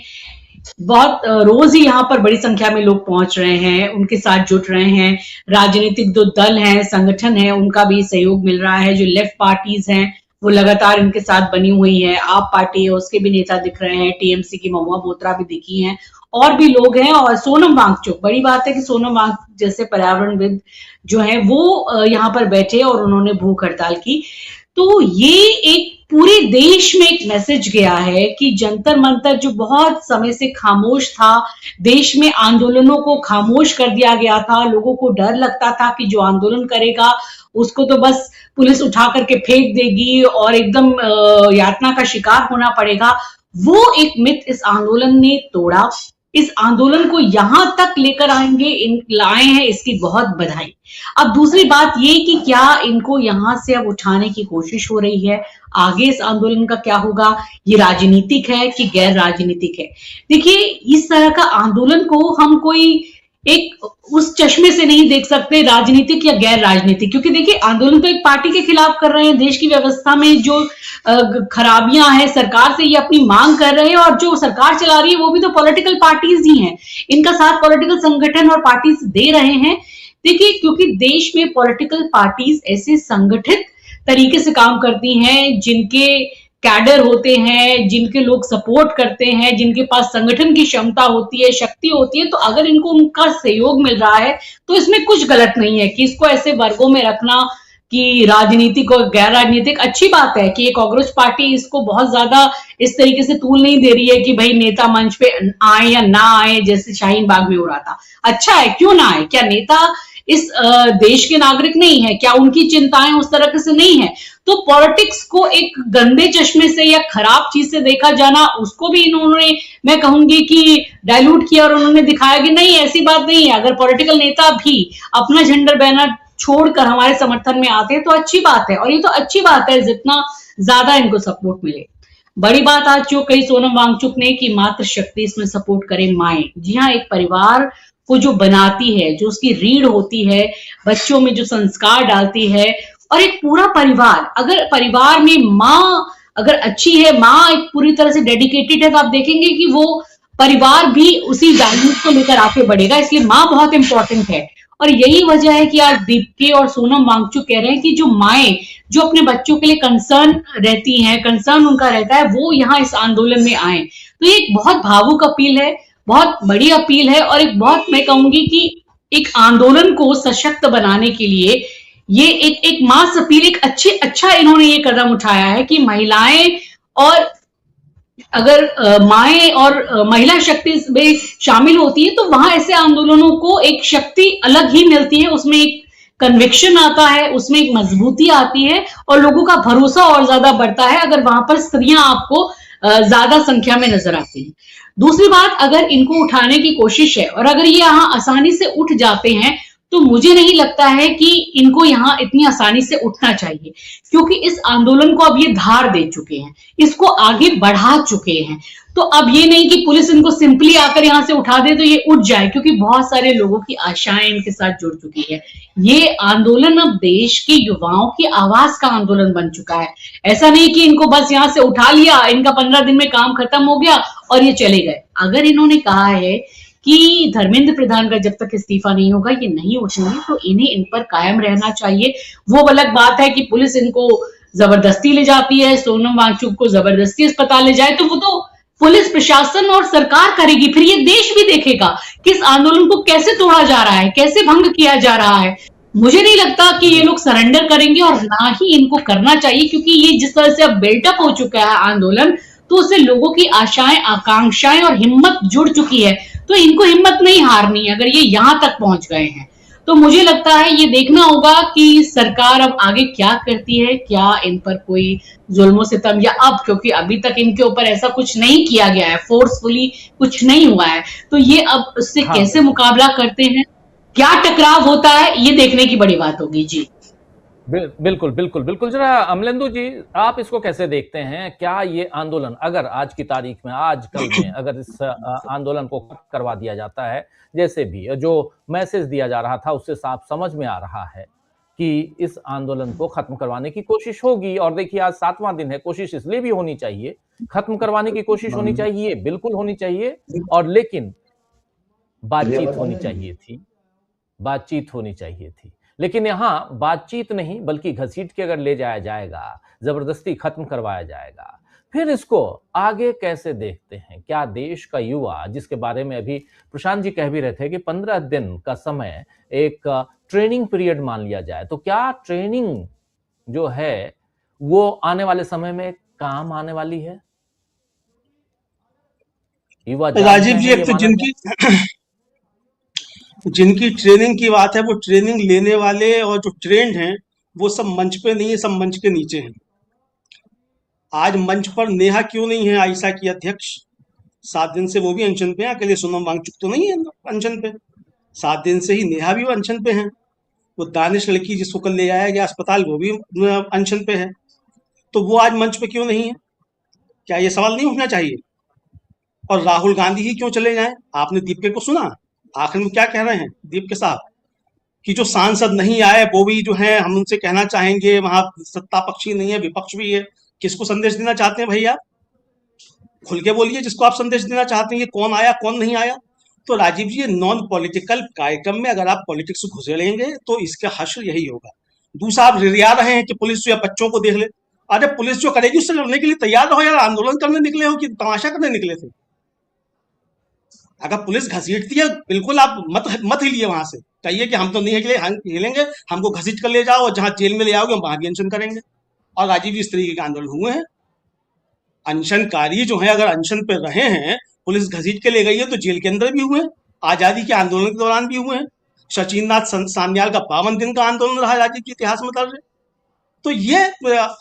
बहुत रोज ही यहाँ पर बड़ी संख्या में लोग पहुंच रहे हैं, उनके साथ जुट रहे हैं। राजनीतिक जो दल हैं, संगठन है, उनका भी सहयोग मिल रहा है। जो लेफ्ट पार्टीज हैं वो लगातार इनके साथ बनी हुई है। आप पार्टी है उसके भी नेता दिख रहे हैं, टीएमसी की महुआ मोइत्रा भी दिखी हैं, और भी लोग हैं। और सोनम वांगचुक, बड़ी बात है कि सोनम वांगचुक जैसे पर्यावरणविद जो है वो यहाँ पर बैठे और उन्होंने भूख हड़ताल की। तो ये एक पूरे देश में एक मैसेज गया है कि जंतर मंतर जो बहुत समय से खामोश था, देश में आंदोलनों को खामोश कर दिया गया था। लोगों को डर लगता था कि जो आंदोलन करेगा उसको तो बस पुलिस उठा करके फेंक देगी और एकदम यातना का शिकार होना पड़ेगा। वो एक मिथ इस आंदोलन ने तोड़ा। इस आंदोलन को यहां तक लेकर लाए हैं, इसकी बहुत बधाई। अब दूसरी बात ये कि क्या इनको यहां से अब उठाने की कोशिश हो रही है, आगे इस आंदोलन का क्या होगा, ये राजनीतिक है कि गैर राजनीतिक है। देखिए, इस तरह का आंदोलन को हम कोई एक उस चश्मे से नहीं देख सकते, राजनीतिक या गैर राजनीतिक, क्योंकि देखिए आंदोलन तो एक पार्टी के खिलाफ कर रहे हैं, देश की व्यवस्था में जो खराबियां हैं सरकार से ये अपनी मांग कर रहे हैं, और जो सरकार चला रही है वो भी तो पॉलिटिकल पार्टीज ही हैं, इनका साथ पॉलिटिकल संगठन और पार्टीज दे रहे हैं। देखिए क्योंकि देश में पॉलिटिकल पार्टीज ऐसे संगठित तरीके से काम करती हैं, जिनके कैडर होते हैं, जिनके लोग सपोर्ट करते हैं, जिनके पास संगठन की क्षमता होती है, शक्ति होती है, तो अगर इनको उनका सहयोग मिल रहा है तो इसमें कुछ गलत नहीं है कि इसको ऐसे वर्गों में रखना कि राजनीतिक और गैर राजनीतिक। अच्छी बात है कि ये कॉकरोच पार्टी इसको बहुत ज्यादा इस तरीके से तूल नहीं दे रही है कि भाई नेता मंच पे आए या ना आए, जैसे शाहीन बाग में हो रहा था। अच्छा है, क्यों ना आए? क्या नेता इस देश के नागरिक नहीं है? क्या उनकी चिंताएं उस तरह से नहीं है? तो पॉलिटिक्स को एक गंदे चश्मे से या खराब चीज से देखा जाना, उसको भी इन्होंने, मैं कहूंगी कि डाइल्यूट किया और उन्होंने दिखाया कि नहीं ऐसी बात नहीं है। अगर पॉलिटिकल नेता भी अपना झंडा बैनर छोड़कर हमारे समर्थन में आते हैं तो अच्छी बात है, और ये तो अच्छी बात है जितना ज्यादा इनको सपोर्ट मिले। बड़ी बात आज जो कही सोनम वांगचुक ने कि मातृ शक्ति इसमें सपोर्ट करे माएं। जी हाँ, एक परिवार को जो बनाती है, जो उसकी रीढ़ होती है, बच्चों में जो संस्कार डालती है, और एक पूरा परिवार, अगर परिवार में माँ अगर अच्छी है, माँ एक पूरी तरह से डेडिकेटेड है, तो आप देखेंगे कि वो परिवार भी उसी वैल्यूज को लेकर आगे बढ़ेगा। इसलिए माँ बहुत इंपॉर्टेंट है, और यही वजह है कि आज दीप्ति और सोनम वांगचुक कह रहे हैं कि जो माएं जो अपने बच्चों के लिए कंसर्न रहती हैं, कंसर्न उनका रहता है, वो यहाँ इस आंदोलन में आए। तो ये एक बहुत भावुक अपील है, बहुत बड़ी अपील है, और एक बहुत, मैं कहूंगी कि एक आंदोलन को सशक्त बनाने के लिए ये एक मास अपील, एक अच्छा इन्होंने ये कदम उठाया है कि महिलाएं, और अगर माएं और महिला शक्ति में शामिल होती है तो वहां ऐसे आंदोलनों को एक शक्ति अलग ही मिलती है, उसमें एक कन्विक्शन आता है, उसमें एक मजबूती आती है, और लोगों का भरोसा और ज्यादा बढ़ता है अगर वहां पर स्त्रियां आपको ज्यादा संख्या में नजर आती हैं। दूसरी बात, अगर इनको उठाने की कोशिश है और अगर ये यहाँ आसानी से उठ जाते हैं तो मुझे नहीं लगता है कि इनको यहाँ इतनी आसानी से उठना चाहिए, क्योंकि इस आंदोलन को अब ये धार दे चुके हैं, इसको आगे बढ़ा चुके हैं। तो अब ये नहीं कि पुलिस इनको सिंपली आकर यहाँ से उठा दे तो ये उठ जाए, क्योंकि बहुत सारे लोगों की आशाएं इनके साथ जुड़ चुकी है। ये आंदोलन अब देश के युवाओं की आवाज का आंदोलन बन चुका है। ऐसा नहीं कि इनको बस यहाँ से उठा लिया, इनका 15 दिन में काम खत्म हो गया और ये चले गए। अगर इन्होंने कहा है कि धर्मेंद्र प्रधान का जब तक इस्तीफा नहीं होगा ये नहीं उठेंगे, तो इन्हें इन पर कायम रहना चाहिए। वो अलग बात है कि पुलिस इनको जबरदस्ती ले जाती है, सोनम वांगचुक को जबरदस्ती अस्पताल ले जाए, तो वो तो पुलिस प्रशासन और सरकार करेगी। फिर ये देश भी देखेगा कि इस आंदोलन को कैसे तोड़ा जा रहा है, कैसे भंग किया जा रहा है। मुझे नहीं लगता कि ये लोग सरेंडर करेंगे, और ना ही इनको करना चाहिए, क्योंकि ये जिस तरह से अब बिल्टअप हो चुका है आंदोलन, तो उससे लोगों की आशाएं, आकांक्षाएं और हिम्मत जुड़ चुकी है। तो इनको हिम्मत नहीं हारनी है अगर ये यहां तक पहुंच गए हैं। तो मुझे लगता है ये देखना होगा कि सरकार अब आगे क्या करती है, क्या इन पर कोई जुल्म सितम, या अब क्योंकि अभी तक इनके ऊपर ऐसा कुछ नहीं किया गया है, फोर्सफुली कुछ नहीं हुआ है, तो ये अब उससे कैसे मुकाबला करते हैं, क्या टकराव होता है, ये देखने की बड़ी बात होगी। जी बिल्कुल बिल्कुल बिल्कुल। जरा अमलेंदु जी, आप इसको कैसे देखते हैं? क्या ये आंदोलन अगर आज की तारीख में, आज कल में अगर इस आंदोलन को करवा दिया जाता है, जैसे भी जो मैसेज दिया जा रहा था उससे साफ समझ में आ रहा है कि इस आंदोलन को खत्म करवाने की कोशिश होगी। और देखिए आज 7वां दिन है, कोशिश इसलिए भी होनी चाहिए, खत्म करवाने की कोशिश होनी चाहिए, बिल्कुल होनी चाहिए, और लेकिन बातचीत होनी चाहिए थी, बातचीत होनी चाहिए थी। लेकिन यहां बातचीत नहीं बल्कि घसीट के अगर ले जाया जाएगा, जबरदस्ती खत्म करवाया जाएगा, फिर इसको आगे कैसे देखते हैं? क्या देश का युवा, जिसके बारे में अभी प्रशांत जी कह भी रहे थे कि 15 दिन का समय एक ट्रेनिंग पीरियड मान लिया जाए, तो क्या ट्रेनिंग जो है वो आने वाले समय में काम आने वाली है? युवा राजीव जी, एक तो जिनकी ट्रेनिंग की बात है, वो ट्रेनिंग लेने वाले और जो ट्रेंड हैं वो सब मंच पे नहीं है, सब मंच के नीचे हैं। आज मंच पर नेहा क्यों नहीं है, आयशा की अध्यक्ष? 7 दिन से वो भी अनशन पे है, अकेले सोनम वांगचुक तो नहीं है अनशन पे। 7 दिन से ही नेहा भी अनशन पे है। वो दानिश लड़की जिसको कल ले आया गया अस्पताल, वो भी अनशन पे है। तो वो आज मंच पे क्यों नहीं है? क्या ये सवाल नहीं उठना चाहिए? और राहुल गांधी ही क्यों चले जाएं? आपने दीपिका को सुना? आखिर में क्या कह रहे हैं दीप के साहब कि जो सांसद नहीं आए वो भी जो है हम उनसे कहना चाहेंगे वहां सत्ता पक्षी नहीं है विपक्ष भी है। किसको संदेश देना चाहते हैं भैया? खुल के बोलिए जिसको आप संदेश देना चाहते हैं कि कौन आया कौन नहीं आया। तो राजीव जी, ये नॉन पॉलिटिकल कार्यक्रम में अगर आप पॉलिटिक्स घुसेड़ेंगे तो इसका हश्र यही होगा। दूसरा, आप रिरिया रहे हैं कि पुलिस या बच्चों को देख ले। अरे पुलिस जो करेगी उससे लड़ने के लिए तैयार रहो यार। आंदोलन करने निकले हो कि तमाशा करने निकले थे? अगर पुलिस घसीटती है बिल्कुल आप मत हिलिए वहां से। कहिए कि हम तो नहीं हिलेंगे, हमको घसीट कर ले जाओ और जहां जेल में ले आओगे हम वहां भी अनशन करेंगे। और राजीव जी, इस तरीके के आंदोलन हुए हैं। अनशनकारी जो है अगर अनशन पे रहे हैं, पुलिस घसीट के ले गई है तो जेल के अंदर भी हुए हैं, आजादी के आंदोलन के दौरान भी हुए हैं। सचिन नाथ सान्याल का 52 दिन का आंदोलन रहा राज्य के इतिहास में दर्ज है। तो ये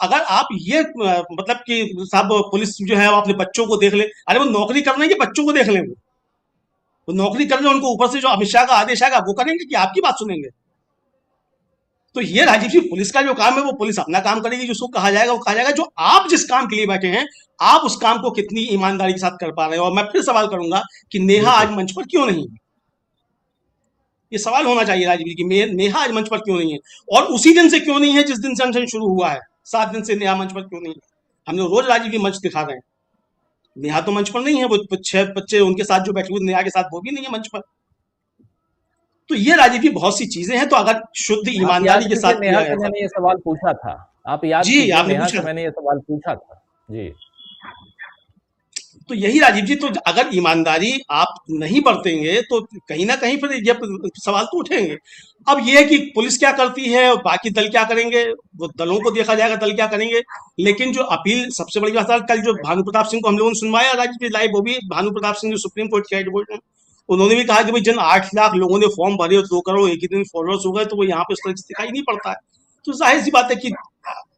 अगर आप ये मतलब कि साहब पुलिस जो है अपने बच्चों को देख ले, अरे वो नौकरी कर रहे हैं कि बच्चों को देख लें? वो नौकरी कर रहे हैं, उनको ऊपर से जो अमित शाह का आदेश आएगा वो करेंगे कि आपकी बात सुनेंगे? तो ये राजीव जी, पुलिस का जो काम है वो पुलिस अपना काम करेगी, जिसको कहा जाएगा वो कहा जाएगा। जो आप जिस काम के लिए बैठे हैं आप उस काम को कितनी ईमानदारी के साथ कर पा रहे हो। और मैं फिर सवाल करूंगा कि नेहा आज मंच पर क्यों नहीं है? ये सवाल होना चाहिए राजीव जी कि नेहा आज मंच पर क्यों नहीं है, और उसी दिन से क्यों नहीं है जिस दिन से अनशन शुरू हुआ है। 7 दिन से नेहा मंच पर क्यों नहीं है? हम लोग रोज राजीव जी मंच दिखा रहे हैं, नेहा तो मंच पर नहीं है। वो 6 बच्चे उनके साथ जो बैठे हुए नेहा के साथ वो भी नहीं है मंच पर। तो ये राजीव जी बहुत सी चीजें हैं। तो अगर शुद्ध ईमानदारी के साथ नेहा से मैंने ये सवाल पूछा था, आप याद जी, कीजिए, आपने नेहा पूछा से मैंने ये सवाल पूछा था जी। तो यही राजीव जी, तो अगर ईमानदारी आप नहीं बरतेंगे तो कहीं ना कहीं फिर ये सवाल तो उठेंगे। अब ये है कि पुलिस क्या करती है और बाकी दल क्या करेंगे, वो दलों को देखा जाएगा दल क्या करेंगे। लेकिन जो अपील सबसे बड़ी बात है, कल जो भानु प्रताप सिंह को हम लोगों ने सुनवाया राजीव जी लाइव, वो भी भानु प्रताप सिंह जो सुप्रीम कोर्ट के एडवोकेट हैं, उन्होंने भी कहा कि भाई जिन 8 लाख लोगों ने फॉर्म भरे और 2 करोड़ एक ही दिन फॉलोअर्स हो गए, तो वो यहाँ पे इस तरह से दिखाई नहीं पड़ता है। तो जाहिर सी बात है कि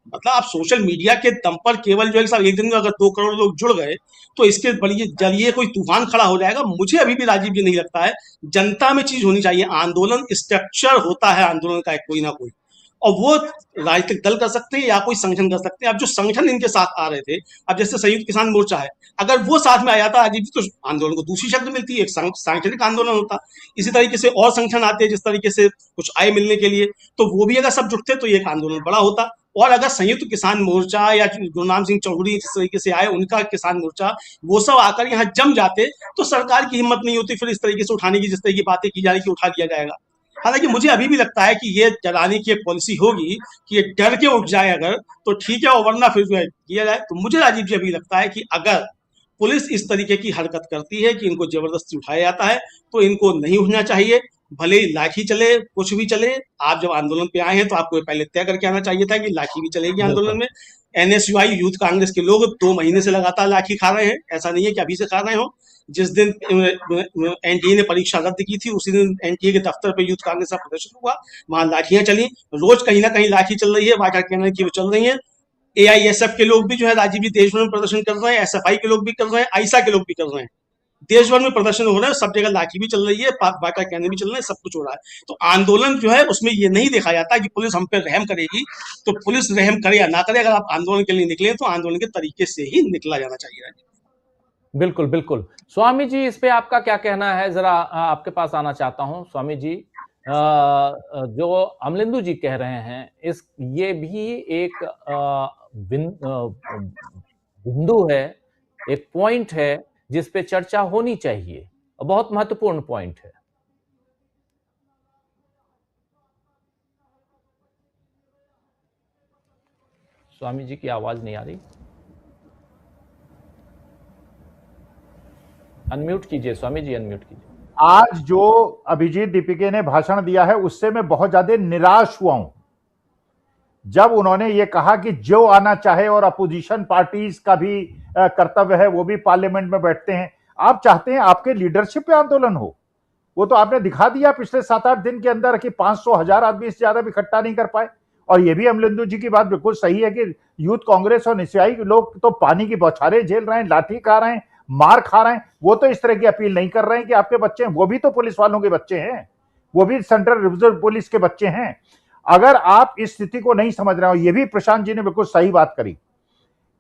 मतलब आप सोशल मीडिया के दम पर केवल जो है साहब एक दिन में अगर 2 करोड़ लोग जुड़ गए तो इसके जरिए कोई तूफान खड़ा हो जाएगा। मुझे अभी भी राजीव जी नहीं लगता है। जनता में चीज होनी चाहिए, आंदोलन स्ट्रक्चर होता है आंदोलन का कोई ना कोई, और वो राजनीतिक दल कर सकते हैं या कोई संगठन कर सकते हैं। अब जो संगठन इनके साथ आ रहे थे, अब जैसे संयुक्त किसान मोर्चा है, अगर वो साथ में आ जाता राजीव जी तो आंदोलन को दूसरी शक्ल मिलती है, एक सांगठनिक आंदोलन होता। इसी तरीके से और संगठन आते हैं जिस तरीके से कुछ आय मिलने के लिए, तो वो भी अगर सब जुटते तो ये एक आंदोलन बड़ा होता। और अगर संयुक्त किसान मोर्चा या गुरनाम सिंह चौधरी जिस तरीके से आए उनका किसान मोर्चा, वो सब आकर यहाँ जम जाते तो सरकार की हिम्मत नहीं होती फिर इस तरीके से उठाने की, जिस तरह की बातें की जा रही कि उठा लिया जाएगा। हालांकि मुझे अभी भी लगता है कि ये डराने की एक पॉलिसी होगी कि ये डर के उठ जाए अगर तो ठीक है, और वरना फिर जो है किया जाए। तो मुझे राजीव जी अभी लगता है कि अगर पुलिस इस तरीके की हरकत करती है कि इनको जबरदस्ती उठाया जाता है तो इनको नहीं उठना चाहिए। भले ही लाठी चले, कुछ भी चले, आप जब आंदोलन पे आए हैं तो आपको पहले तय करके आना चाहिए था कि लाठी भी चलेगी आंदोलन में। NSUI यूथ कांग्रेस के लोग 2 महीने से लगातार लाठी खा रहे हैं, ऐसा नहीं है कि अभी से खा रहे हो। जिस दिन NTA ने परीक्षा रद्द की थी उसी दिन NTA के दफ्तर पे यूथ कांग्रेस का प्रदर्शन हुआ, वहां लाठियां चली। रोज कहीं ना कहीं लाठी चल रही है, वाटर कैनन की वो चल रही है। AISF के लोग भी जो है राजीव जी देश भर में प्रदर्शन कर रहे हैं, SFI के लोग भी कर रहे हैं, आइसा के लोग भी कर रहे हैं। देश भर में प्रदर्शन हो रहा है, सब जगह लाठी भी चल रही है, वाटर कैनन भी चल रहे हैं, सब कुछ हो रहा है। तो आंदोलन जो है उसमें ये नहीं देखा जाता कि पुलिस हम पे रहम करेगी। तो पुलिस रहम करे या ना करे, अगर आप आंदोलन के लिए निकले तो आंदोलन के तरीके से ही निकला जाना चाहिए। बिल्कुल बिल्कुल। स्वामी जी, इस पे आपका क्या कहना है, जरा आपके पास आना चाहता हूं। स्वामी जी, जो अमलेंदु जी कह रहे हैं ये भी एक बिंदु है, एक पॉइंट है जिस पे चर्चा होनी चाहिए, बहुत महत्वपूर्ण पॉइंट है। स्वामी जी की आवाज नहीं आ रही, अनम्यूट कीजिए स्वामी जी, अनम्यूट कीजिए। आज जो अभिजीत दीपिके ने भाषण दिया है उससे मैं बहुत ज्यादा निराश हुआ हूं। जब उन्होंने ये कहा कि जो आना चाहे, और अपोजिशन पार्टीज का भी कर्तव्य है, वो भी पार्लियामेंट में बैठते हैं। आप चाहते हैं आपके लीडरशिप पे आंदोलन हो, वो तो आपने दिखा दिया पिछले 7-8 दिन के अंदर कि 500,000 आदमी से ज्यादा भी इकट्ठा नहीं कर पाए। और ये भी अमलेंदु जी की बात बिल्कुल सही है कि यूथ कांग्रेस और NSUI लोग तो पानी की बौछारें झेल रहे हैं, लाठी खा रहे हैं, मार खा रहे हैं। वो तो इस तरह की अपील नहीं कर रहे हैं कि आपके बच्चे हैं, वो भी तो पुलिस वालों के बच्चे हैं, वो भी सेंट्रल रिजर्व पुलिस के बच्चे हैं। अगर आप इस स्थिति को नहीं समझ रहे हो, ये भी प्रशांत जी ने बिल्कुल सही बात करी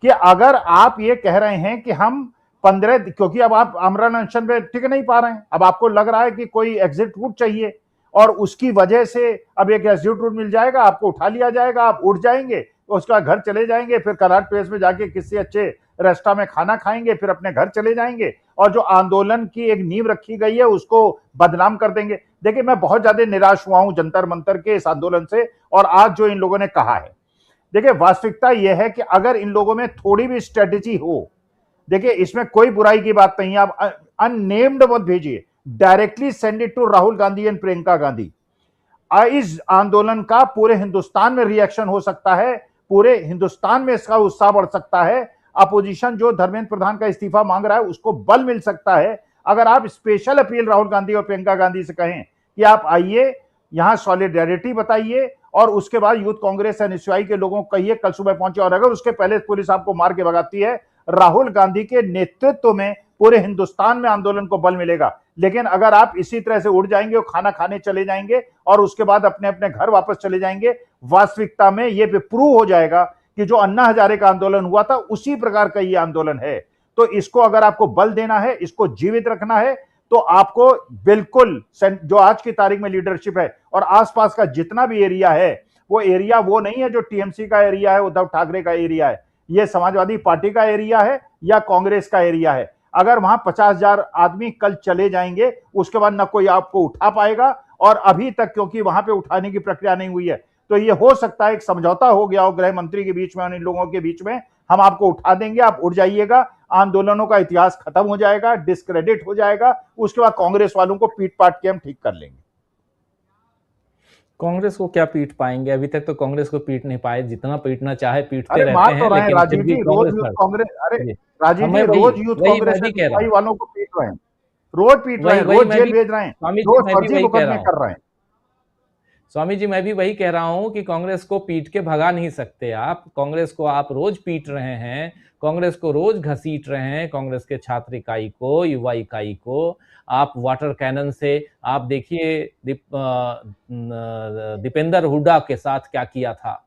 कि अगर आप ये कह रहे हैं कि हम 15, क्योंकि अब आप आमरण अनशन पे टिक नहीं पा रहे हैं, अब आपको लग रहा है कि कोई एग्जिट रूट चाहिए और उसकी वजह से अब एक एग्जिट रूट मिल जाएगा, आपको उठा लिया जाएगा, आप उठ जाएंगे, तो उसका घर चले जाएंगे, फिर कराट प्लेस में जाके किसी अच्छे रेस्टोरेंट में खाना खाएंगे, फिर अपने घर चले जाएंगे और जो आंदोलन की एक नींव रखी गई है उसको बदनाम कर देंगे। देखिए, मैं बहुत ज्यादा निराश हुआ हूं जंतर मंतर के इस आंदोलन से और आज जो इन लोगों ने कहा है। देखिए, वास्तविकता यह है कि अगर इन लोगों में थोड़ी भी स्ट्रेटेजी हो, देखिए इसमें कोई बुराई की बात नहीं है, आप अननेम्ड मत भेजिए, directly send it to Rahul Gandhi and Priyanka Gandhi. इस आंदोलन का पूरे हिंदुस्तान में रिएक्शन हो सकता है, पूरे हिंदुस्तान में इसका उत्साह बढ़ सकता है, अपोजिशन जो धर्मेंद्र प्रधान का इस्तीफा मांग रहा है उसको बल मिल सकता है अगर आप स्पेशल अपील राहुल गांधी और प्रियंका गांधी से कहें कि आप आइए, यहां सॉलिडेरिटी बताइए और उसके बाद यूथ कांग्रेस एनएसयूआई के लोगों को कहिए कल सुबह पहुंचे, और अगर उसके पहले पुलिस आपको मार के भगाती है, राहुल गांधी के नेतृत्व में पूरे हिंदुस्तान में आंदोलन को बल मिलेगा। लेकिन अगर आप इसी तरह से उड़ जाएंगे और खाना खाने चले जाएंगे और उसके बाद अपने अपने घर वापस चले जाएंगे, वास्तविकता में यह प्रूव हो जाएगा कि जो अन्ना हजारे का आंदोलन हुआ था उसी प्रकार का ये आंदोलन है। तो इसको अगर आपको बल देना है, इसको जीवित रखना है, तो आपको बिल्कुल जो आज की तारीख में लीडरशिप है और आसपास का जितना भी एरिया है, वो एरिया वो नहीं है जो टीएमसी का एरिया है, उद्धव ठाकरे का एरिया है, ये समाजवादी पार्टी का एरिया है या कांग्रेस का एरिया है। अगर वहां 50,000 आदमी कल चले जाएंगे, उसके बाद ना कोई आपको उठा पाएगा, और अभी तक क्योंकि वहां पे उठाने की प्रक्रिया नहीं हुई है, तो ये हो सकता है एक समझौता हो गया हो गृह मंत्री के बीच में और इन लोगों के बीच में, हम आपको उठा देंगे, आप उठ जाइएगा, आंदोलनों का इतिहास खत्म हो जाएगा, डिस्क्रेडिट हो जाएगा, उसके बाद कांग्रेस वालों को पीट पाट के हम ठीक कर लेंगे। कांग्रेस को क्या पीट पाएंगे? अभी तक तो कांग्रेस को पीट नहीं पाए, जितना पीटना चाहे पीटते अरे रहते मार हैं, तो रहे हैं लेकिन राजीव फिर भी जी, रोज यूथ कांग्रेस, अरे राजीव जी रोज यूथ कांग्रेस भाई वालों को पीट रहे हैं, रोज पीट रहे हैं, रोज जेल भेज रहे हैं, रोज फर्जी मुकदमे कर रहे हैं। स्वामी जी, मैं भी वही कह रहा हूं कि कांग्रेस को पीट के भगा नहीं सकते आप। कांग्रेस को आप रोज पीट रहे हैं, कांग्रेस को रोज घसीट रहे हैं, कांग्रेस के छात्र इकाई को, युवा इकाई को आप वाटर कैनन से, आप देखिए दीपेंद्र हुड्डा के साथ क्या किया था,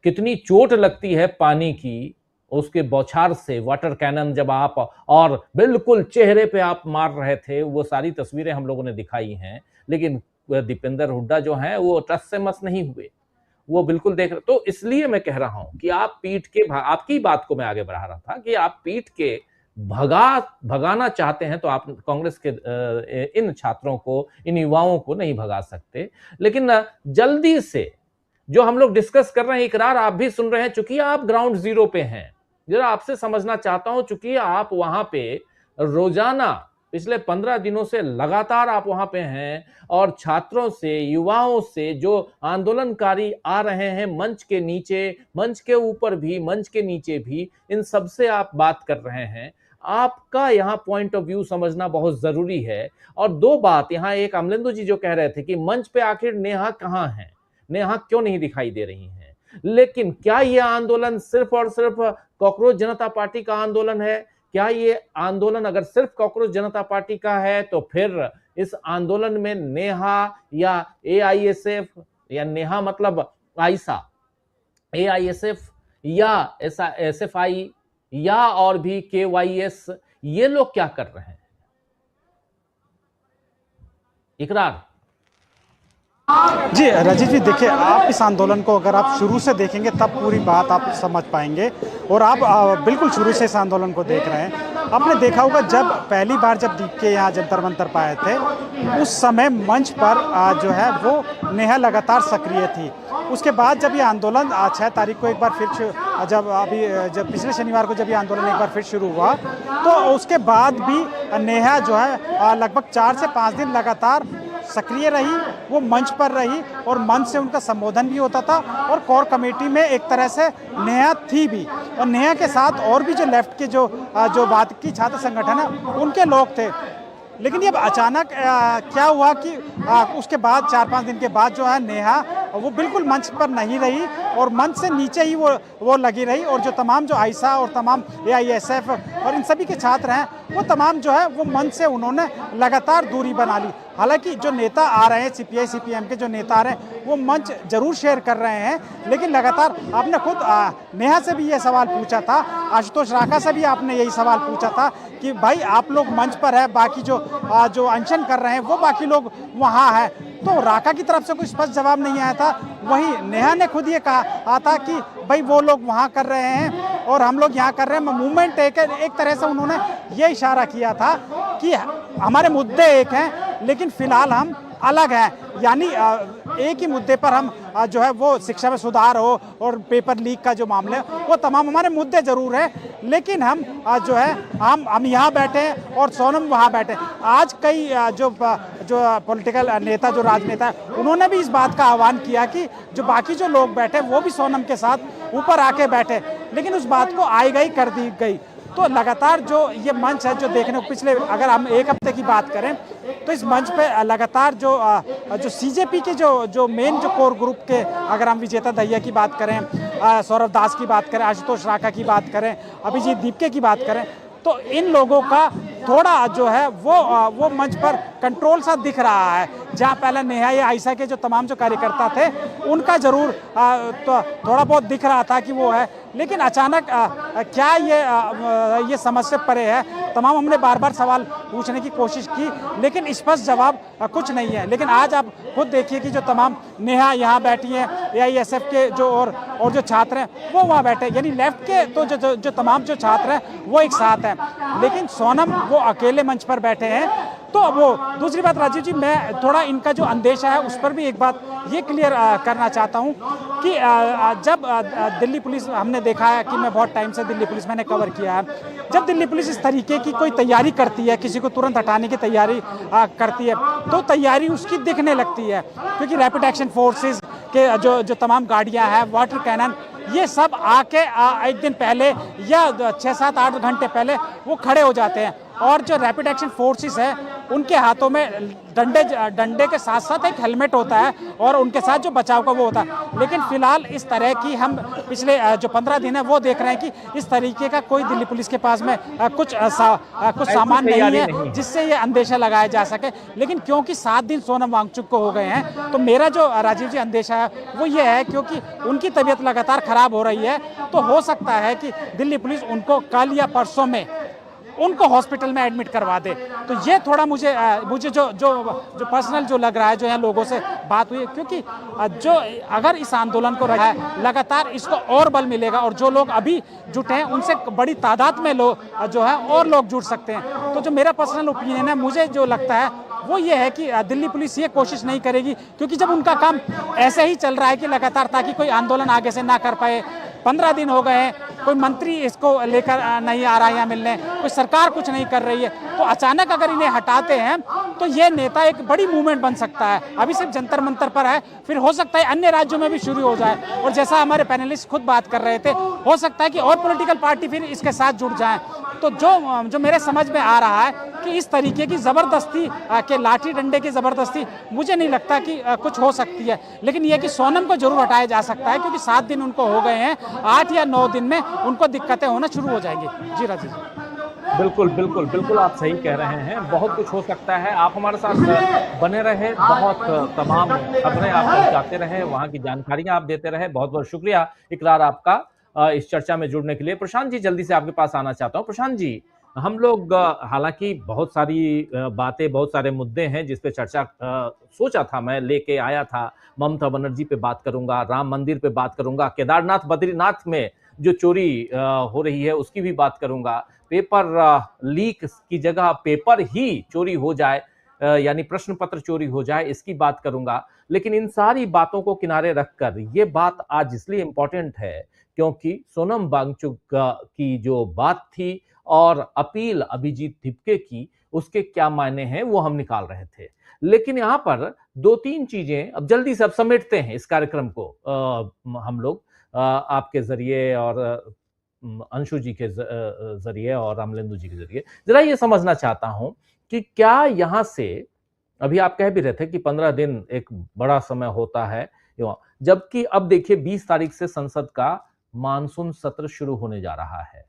कितनी चोट लगती है पानी की उसके बौछार से, वाटर कैनन जब आप, और बिल्कुल चेहरे पे आप मार रहे थे, वो सारी तस्वीरें हम लोगों ने दिखाई हैं। लेकिन दीपेंद्र हुड्डा जो हैं वो टस से मस नहीं हुए, वो बिल्कुल देख रहे। तो इसलिए मैं कह रहा हूं कि आप पीट के, आपकी बात को मैं आगे बढ़ा रहा था कि आप पीट के भगाना चाहते हैं तो आप कांग्रेस के इन छात्रों को, इन युवाओं को नहीं भगा सकते। लेकिन जल्दी से जो हम लोग डिस्कस कर रहे हैं, इकरार आप भी सुन रहे हैं, चूंकि आप ग्राउंड जीरो पे हैं, जरा आपसे समझना चाहता हूं, चूंकि आप वहां पे रोजाना पिछले 15 दिनों से लगातार आप वहां पे हैं और छात्रों से, युवाओं से जो आंदोलनकारी आ रहे हैं मंच के नीचे, मंच के ऊपर भी, मंच के नीचे भी, इन सब से आप बात कर रहे हैं। आपका यहाँ पॉइंट ऑफ व्यू समझना बहुत जरूरी है। और दो बात यहाँ, एक अमलेंदु जी जो कह रहे थे कि मंच पे आखिर नेहा कहाँ है, नेहा क्यों नहीं दिखाई दे रही हैं, लेकिन क्या यह आंदोलन सिर्फ और सिर्फ कॉकरोच जनता पार्टी का आंदोलन है? क्या ये आंदोलन अगर सिर्फ कॉकरोच जनता पार्टी का है तो फिर इस आंदोलन में नेहा या एआईएसएफ, या नेहा मतलब आयशा, एआईएसएफ या एसएफआई या और भी केवाईएस, ये लोग क्या कर रहे हैं? इकरार जी रजीत जी, देखिए आप इस आंदोलन को अगर आप शुरू से देखेंगे तब पूरी बात आप समझ पाएंगे, और आप बिल्कुल शुरू से इस आंदोलन को देख रहे हैं। आपने देखा होगा जब पहली बार जब दीप के यहाँ जंतर मंतर पाए थे, उस समय मंच पर जो है वो नेहा लगातार सक्रिय थी। उसके बाद जब ये आंदोलन 6 तारीख को एक बार फिर जब पिछले शनिवार को जब ये आंदोलन एक बार फिर शुरू हुआ, तो उसके बाद भी नेहा जो है लगभग 4 से 5 दिन लगातार सक्रिय रही, वो मंच पर रही और मंच से उनका संबोधन भी होता था, और कोर कमेटी में एक तरह से नेहा थी भी, और नेहा के साथ और भी जो लेफ्ट के जो बात की छात्र संगठन है उनके लोग थे। लेकिन ये अचानक क्या हुआ कि उसके बाद 4-5 दिन के बाद जो है नेहा वो बिल्कुल मंच पर नहीं रही और मंच से नीचे ही वो लगी रही, और जो तमाम जो आयशा और तमाम एआईएसएफ और इन सभी के छात्र हैं, वो तमाम जो है वो मंच से उन्होंने लगातार दूरी बना ली। हालांकि जो नेता आ रहे हैं, सीपीआई सीपीएम के जो नेता आ रहे हैं, वो मंच जरूर शेयर कर रहे हैं, लेकिन लगातार आपने खुद नेहा से भी ये सवाल पूछा था, आशुतोष राका से भी आपने यही सवाल पूछा था कि भाई आप लोग मंच पर है, बाकी जो अनशन कर रहे हैं वो बाकी लोग वहाँ है, तो राका की तरफ से कोई स्पष्ट जवाब नहीं आया था। वहीं नेहा ने खुद ये कहा था कि भाई वो लोग वहाँ कर रहे हैं और हम लोग यहाँ कर रहे हैं। मूवमेंट एक तरह से उन्होंने ये इशारा किया था कि हमारे मुद्दे एक हैं, लेकिन फिलहाल हम अलग हैं, यानी एक ही मुद्दे पर हम जो है वो शिक्षा में सुधार हो और पेपर लीक का जो मामला है वो तमाम हमारे मुद्दे जरूर है, लेकिन हम जो है हम यहाँ बैठे हैं और सोनम वहाँ बैठे। आज कई जो पॉलिटिकल नेता, जो राजनेता है, उन्होंने भी इस बात का आह्वान किया कि जो बाकी जो लोग बैठे वो भी सोनम के साथ ऊपर आके बैठे, लेकिन उस बात को आई गई कर दी गई। तो लगातार जो ये मंच है जो देखने को पिछले अगर हम एक हफ्ते की बात करें तो इस मंच पे लगातार जो सीजेपी के जो मेन जो कोर ग्रुप के, अगर हम विजेता दहिया की बात करें, सौरभ दास की बात करें, आशुतोष राका की बात करें, अभिजीत दीपके की बात करें, तो इन लोगों का थोड़ा जो है वो मंच पर कंट्रोल सा दिख रहा है। जहां पहले नेहा या आयशा के जो तमाम जो कार्यकर्ता थे उनका जरूर तो थोड़ा बहुत दिख रहा था कि वो है, लेकिन अचानक क्या ये समझ से परे है। तमाम हमने बार बार सवाल पूछने की कोशिश की, लेकिन स्पष्ट जवाब कुछ नहीं है। लेकिन आज आप खुद देखिए कि जो तमाम नेहा यहाँ बैठी हैं, AISF के जो और जो छात्र हैं वो वहाँ बैठे, यानी लेफ्ट के तो जो तमाम जो छात्र हैं वो एक साथ हैं, लेकिन सोनम वो अकेले मंच पर बैठे हैं। तो वो दूसरी बात राजीव जी, मैं थोड़ा इनका जो अंदेशा है उस पर भी एक बात ये क्लियर करना चाहता हूँ कि जब दिल्ली पुलिस, हमने देखा है कि मैं बहुत टाइम से दिल्ली पुलिस मैंने कवर किया है, जब दिल्ली पुलिस इस तरीके की कोई तैयारी करती है, किसी को तुरंत हटाने की तैयारी करती है, तो तैयारी उसकी दिखने लगती है, क्योंकि रैपिड एक्शन फोर्सेस के जो तमाम गाड़ियाँ हैं, वाटर कैनन, ये सब आके एक दिन पहले या 6-7-8 घंटे पहले वो खड़े हो जाते हैं। और जो रैपिड एक्शन फोर्सेस है उनके हाथों में डंडे के साथ साथ एक हेलमेट होता है और उनके साथ जो बचाव का वो होता है। लेकिन फिलहाल इस तरह की हम पिछले जो 15 दिन है वो देख रहे हैं कि इस तरीके का कोई दिल्ली पुलिस के पास में कुछ सामान नहीं है जिससे ये अंदेशा लगाया जा सके। लेकिन क्योंकि 7 दिन सोनम वांगचुक को हो गए हैं, तो मेरा जो राजीव जी अंदेशा है वो ये है, क्योंकि उनकी तबीयत लगातार खराब हो रही है, तो हो सकता है कि दिल्ली पुलिस उनको कल या परसों में उनको हॉस्पिटल में एडमिट करवा दे। तो ये थोड़ा मुझे जो पर्सनल जो लग रहा है, जो यहाँ लोगों से बात हुई, क्योंकि जो अगर इस आंदोलन को रहा है लगातार इसको और बल मिलेगा, और जो लोग अभी जुटे हैं उनसे बड़ी तादाद में लोग जो है और लोग जुड़ सकते हैं। तो जो मेरा पर्सनल ओपिनियन है, मुझे जो लगता है वो ये है कि दिल्ली पुलिस ये कोशिश नहीं करेगी, क्योंकि जब उनका काम ऐसे ही चल रहा है कि लगातार, ताकि कोई आंदोलन आगे से ना कर पाए, 15 दिन हो गए हैं, कोई मंत्री इसको लेकर नहीं आ रहा है यहाँ मिलने, कोई सरकार कुछ नहीं कर रही है, तो अचानक अगर इन्हें हटाते हैं तो ये नेता एक बड़ी मूवमेंट बन सकता है। अभी सिर्फ जंतर मंतर पर है, फिर हो सकता है अन्य राज्यों में भी शुरू हो जाए, और जैसा हमारे पैनलिस्ट खुद बात कर रहे थे, हो सकता है कि और पॉलिटिकल पार्टी फिर इसके साथ जुड़ जाएं। तो जो मेरे समझ में आ रहा है कि इस तरीके की जबरदस्ती के लाठी डंडे की जबरदस्ती मुझे नहीं लगता कि कुछ हो सकती है। लेकिन यह कि सोनम को जरूर हटाया जा सकता है, क्योंकि 7 दिन उनको हो गए हैं, 8 या 9 दिन में उनको दिक्कतें होना शुरू हो जाएंगी। जी राजीव जी। बिल्कुल आप सही कह रहे हैं, बहुत कुछ हो सकता है। आप हमारे साथ बने रहे, बहुत तमाम खबरें आप पहुंचाते रहे, वहां की जानकारियां आप देते रहे। बहुत बहुत शुक्रिया इकरार आपका इस चर्चा में जुड़ने के लिए। प्रशांत जी, जल्दी से आपके पास आना चाहता हूं। प्रशांत जी, हम लोग हालांकि बहुत सारी बातें, बहुत सारे मुद्दे हैं जिस पे चर्चा सोचा था, मैं लेके आया था। ममता बनर्जी पे बात करूंगा, राम मंदिर पे बात करूंगा, केदारनाथ बद्रीनाथ में जो चोरी हो रही है उसकी भी बात करूंगा, पेपर लीक की जगह पेपर ही चोरी हो जाए, यानी प्रश्न पत्र चोरी हो जाए, इसकी बात करूंगा। लेकिन इन सारी बातों को किनारे रखकर ये बात आज इसलिए इंपॉर्टेंट है क्योंकि सोनम वांगचुक की जो बात थी और अपील अभिजीत दीपके की, उसके क्या मायने हैं वो हम निकाल रहे थे। लेकिन यहाँ पर 2-3 चीजें अब जल्दी से अब समेटते हैं इस कार्यक्रम को हम लोग आपके जरिए और अंशु जी के जरिए और अमलेंदु जी के जरिए। जरा ये समझना चाहता हूं कि क्या यहां से, अभी आप कह भी रहे थे कि 15 दिन एक बड़ा समय होता है, जबकि अब देखिए 20 तारीख से संसद का मानसून सत्र शुरू होने जा रहा है।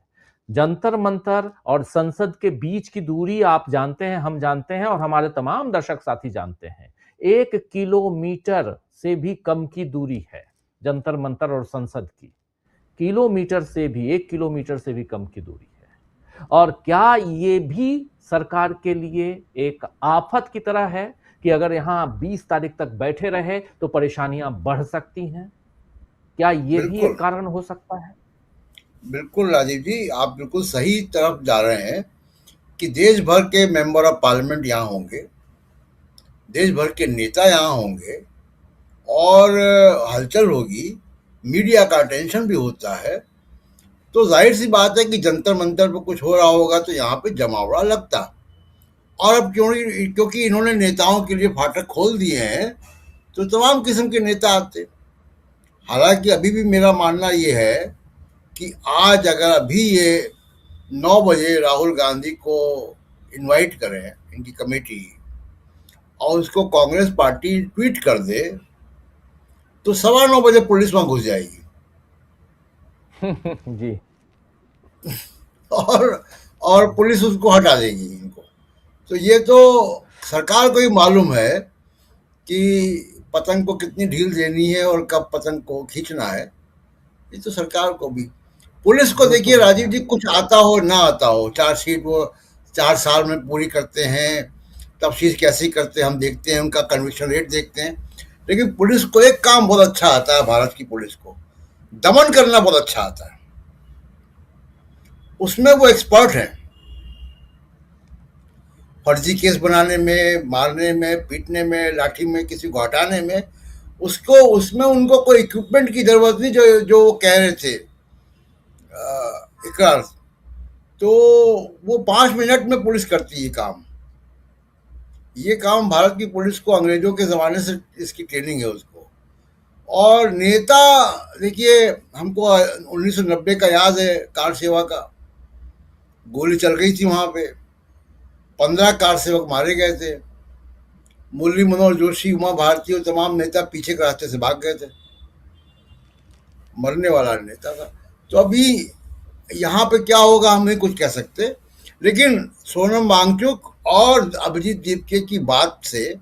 जंतर मंतर और संसद के बीच की दूरी आप जानते हैं, हम जानते हैं और हमारे तमाम दर्शक साथी जानते हैं। 1 किलोमीटर से भी कम की दूरी है जंतर मंतर और संसद की। किलोमीटर से भी 1 किलोमीटर से भी कम की दूरी है। और क्या ये भी सरकार के लिए एक आफत की तरह है कि अगर यहाँ 20 तारीख तक बैठे रहे तो परेशानियां बढ़ सकती हैं? क्या ये भी बिल्कुल एक कारण हो सकता है? बिल्कुल राजीव जी, आप बिल्कुल सही तरफ जा रहे हैं कि देश भर के मेंबर ऑफ पार्लियामेंट यहाँ होंगे, देश भर के नेता यहाँ होंगे और हलचल होगी, मीडिया का अटेंशन भी होता है, तो जाहिर सी बात है कि जंतर मंतर पे कुछ हो रहा होगा तो यहाँ पे जमावड़ा लगता। और अब क्योंकि इन्होंने नेताओं के लिए फाटक खोल दिए हैं तो तमाम किस्म के नेता आते। हालांकि अभी भी मेरा मानना ये है कि आज अगर अभी ये 9 बजे राहुल गांधी को इनवाइट करें इनकी कमेटी और उसको कांग्रेस पार्टी ट्वीट कर दे तो 9:15 बजे पुलिस वहां घुस जाएगी जी। और पुलिस उसको हटा देगी इनको। तो ये तो सरकार को ही मालूम है कि पतंग को कितनी ढील देनी है और कब पतंग को खींचना है। ये तो सरकार को भी, पुलिस को देखिए राजीव जी, कुछ आता हो ना आता हो, चार्जशीट वो 4 साल में पूरी करते हैं, तफ्तीश कैसी करते हैं हम देखते हैं, उनका कन्विक्शन रेट देखते हैं, लेकिन पुलिस को एक काम बहुत अच्छा आता है, भारत की पुलिस को दमन करना बहुत अच्छा आता है, उसमें वो एक्सपर्ट हैं। फर्जी केस बनाने में, मारने में, पीटने में, लाठी में, किसी को हटाने में, उसमें उनको कोई इक्विपमेंट की जरूरत नहीं, जो वो कह रहे थे इकरार, तो वो 5 मिनट में पुलिस करती है काम। ये काम भारत की पुलिस को अंग्रेजों के ज़माने से इसकी ट्रेनिंग है उसको। और नेता देखिए, हमको 1990 का याद है, कार सेवा का गोली चल गई थी वहाँ पे, 15 कार सेवक मारे गए थे, मुरली मनोहर जोशी, उमा भारती और तमाम नेता पीछे के रास्ते से भाग गए थे, मरने वाला नेता था। तो अभी यहाँ पे क्या होगा हम नहीं कुछ कह सकते, लेकिन सोनम वांगचुक और अभिजीत दीपके की बात से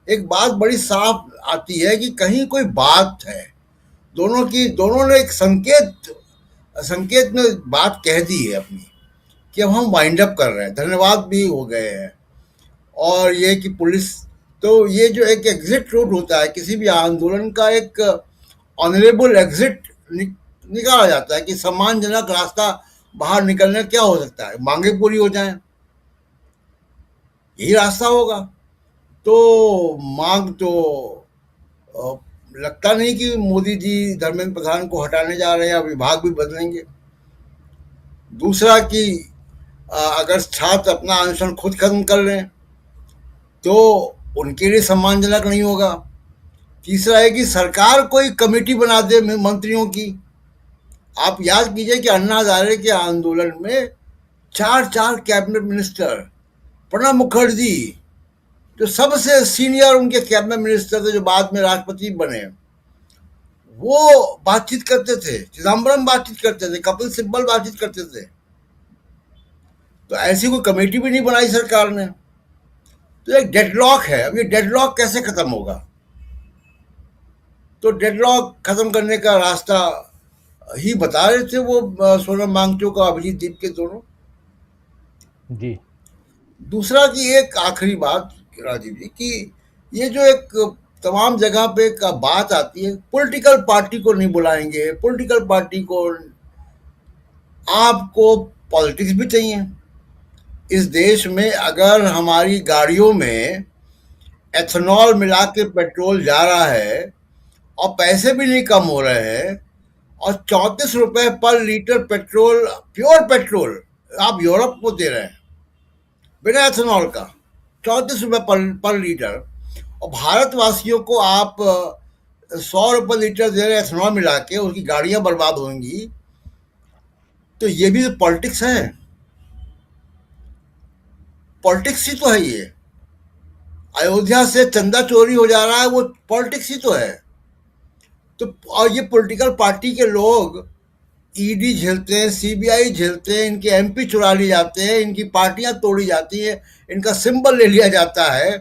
एक बात बड़ी साफ आती है कि कहीं कोई बात है। दोनों ने एक संकेत में बात कह दी है अपनी कि अब हम वाइंड अप कर रहे हैं, धन्यवाद भी हो गए हैं। और ये कि पुलिस, तो ये जो एक एग्जिट रूट होता है किसी भी आंदोलन का, एक ऑनरेबल एग्जिट निकाला जाता है कि सम्मानजनक रास्ता बाहर निकलने क्या हो सकता है, मांगे पूरी हो जाएं, यही रास्ता होगा। तो मांग तो लगता नहीं कि मोदी जी धर्मेंद्र प्रधान को हटाने जा रहे हैं, विभाग भी बदलेंगे। दूसरा कि अगर छात्र अपना अनशन खुद खत्म कर लें तो उनके लिए सम्मानजनक नहीं होगा। तीसरा है कि सरकार कोई कमेटी बना दे मंत्रियों की। आप याद कीजिए कि अन्ना हजारे के आंदोलन में 4 कैबिनेट मिनिस्टर, प्रणब मुखर्जी जो सबसे सीनियर उनके कैबिनेट मिनिस्टर थे, जो बाद में राष्ट्रपति बने, वो बातचीत करते थे, चिदम्बरम बातचीत करते थे, कपिल सिब्बल बातचीत करते थे। तो ऐसी कोई कमेटी भी नहीं बनाई सरकार ने। तो एक डेडलॉक है। अब ये डेडलॉक कैसे खत्म होगा? तो डेडलॉक खत्म करने का रास्ता ही बता रहे थे वो सोनम वांगचुक और अभिजीत दीपके दोनों जी। दूसरा की एक आखिरी बात राजीव जी, कि ये जो एक तमाम जगह पे का बात आती है, पॉलिटिकल पार्टी को नहीं बुलाएंगे, पॉलिटिकल पार्टी को, आपको पॉलिटिक्स भी चाहिए इस देश में। अगर हमारी गाड़ियों में एथेनॉल मिला के पेट्रोल जा रहा है और पैसे भी नहीं कम हो रहे हैं, और 34 रुपए पर लीटर पेट्रोल, प्योर पेट्रोल आप यूरोप को दे रहे हैं बिना एथेनॉल का, 34 रुपए पर लीटर, और भारतवासियों को आप 100 रुपए लीटर दे रहे हैं एथेनॉल मिला के, उसकी गाड़ियां बर्बाद होंगी। तो ये भी तो पॉलिटिक्स है, पॉलिटिक्स ही तो है ये। अयोध्या से चंदा चोरी हो जा रहा है, वो पॉलिटिक्स ही तो है। तो और ये पॉलिटिकल पार्टी के लोग ईडी झेलते हैं, सीबीआई झेलते हैं, इनके एमपी चुरा लिए जाते हैं, इनकी पार्टियां तोड़ी जाती हैं, इनका सिंबल ले लिया जाता है,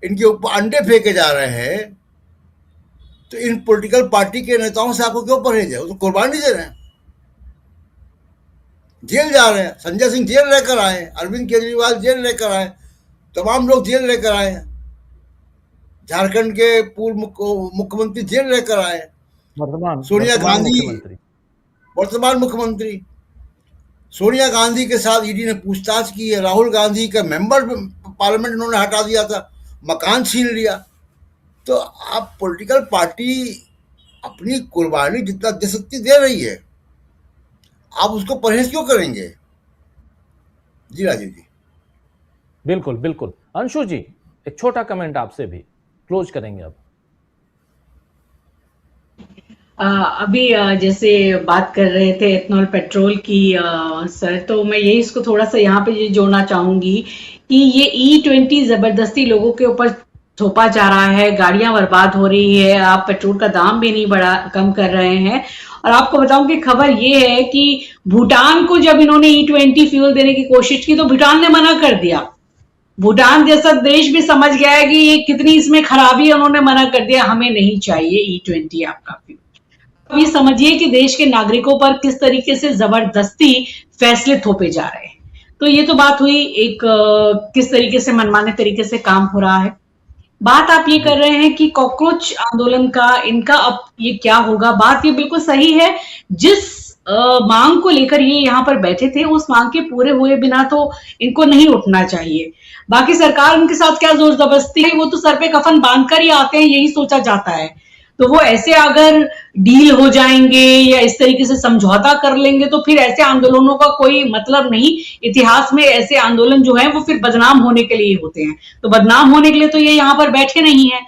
इनके ऊपर अंडे फेंके जा रहे हैं, तो इन पॉलिटिकल पार्टी के नेताओं से आपको क्यों परहेज है? वो तो कुर्बानी दे रहे हैं, जेल जा रहे हैं। संजय सिंह जेल लेकर आए, अरविंद केजरीवाल जेल लेकर आए, तमाम लोग जेल लेकर आए, झारखंड के पूर्व मुख्यमंत्री जेल लेकर आए, सोनिया गांधी वर्तमान मुख्यमंत्री, सोनिया गांधी के साथ ईडी ने पूछताछ की है, राहुल गांधी का मेंबर पार्लियामेंट इन्होंने हटा दिया था, मकान छीन लिया। तो आप पॉलिटिकल पार्टी अपनी कुर्बानी जितना दे सकती दे रही है, आप उसको परहेज क्यों करेंगे? जी राजीव जी। बिल्कुल बिल्कुल। अंशु जी, एक छोटा कमेंट आपसे भी, क्लोज करेंगे अब। अभी जैसे बात कर रहे थे एथनॉल पेट्रोल की सर, तो मैं यही इसको थोड़ा सा यहाँ पे ये जोड़ना चाहूंगी कि ये E20 जबरदस्ती लोगों के ऊपर थोपा जा रहा है, गाड़ियां बर्बाद हो रही है, आप पेट्रोल का दाम भी नहीं कम कर रहे हैं। और आपको बताऊं कि खबर ये है कि भूटान को जब इन्होंने E20 फ्यूल देने की कोशिश की तो भूटान ने मना कर दिया। भूटान जैसा देश भी समझ गया है कि ये कितनी इसमें खराबी है, उन्होंने मना कर दिया, हमें नहीं चाहिए E20 आपका फ्यूल। अब ये समझिए कि देश के नागरिकों पर किस तरीके से जबरदस्ती फैसले थोपे जा रहे हैं। तो ये तो बात हुई एक किस तरीके से मनमाने तरीके से काम हो रहा है। बात आप ये कर रहे हैं कि कॉकरोच आंदोलन का इनका अब ये क्या होगा, बात ये बिल्कुल सही है। जिस मांग को लेकर ये यहाँ पर बैठे थे, उस मांग के पूरे हुए बिना तो इनको नहीं उठना चाहिए। बाकी सरकार उनके साथ क्या जोर जबरदस्ती है, वो तो सर पे कफन बांधकर ही आते हैं, यही सोचा जाता है। तो वो ऐसे अगर डील हो जाएंगे या इस तरीके से समझौता कर लेंगे तो फिर ऐसे आंदोलनों का कोई मतलब नहीं। इतिहास में ऐसे आंदोलन जो है वो फिर बदनाम होने के लिए होते हैं, तो बदनाम होने के लिए तो ये यहाँ पर बैठे नहीं है।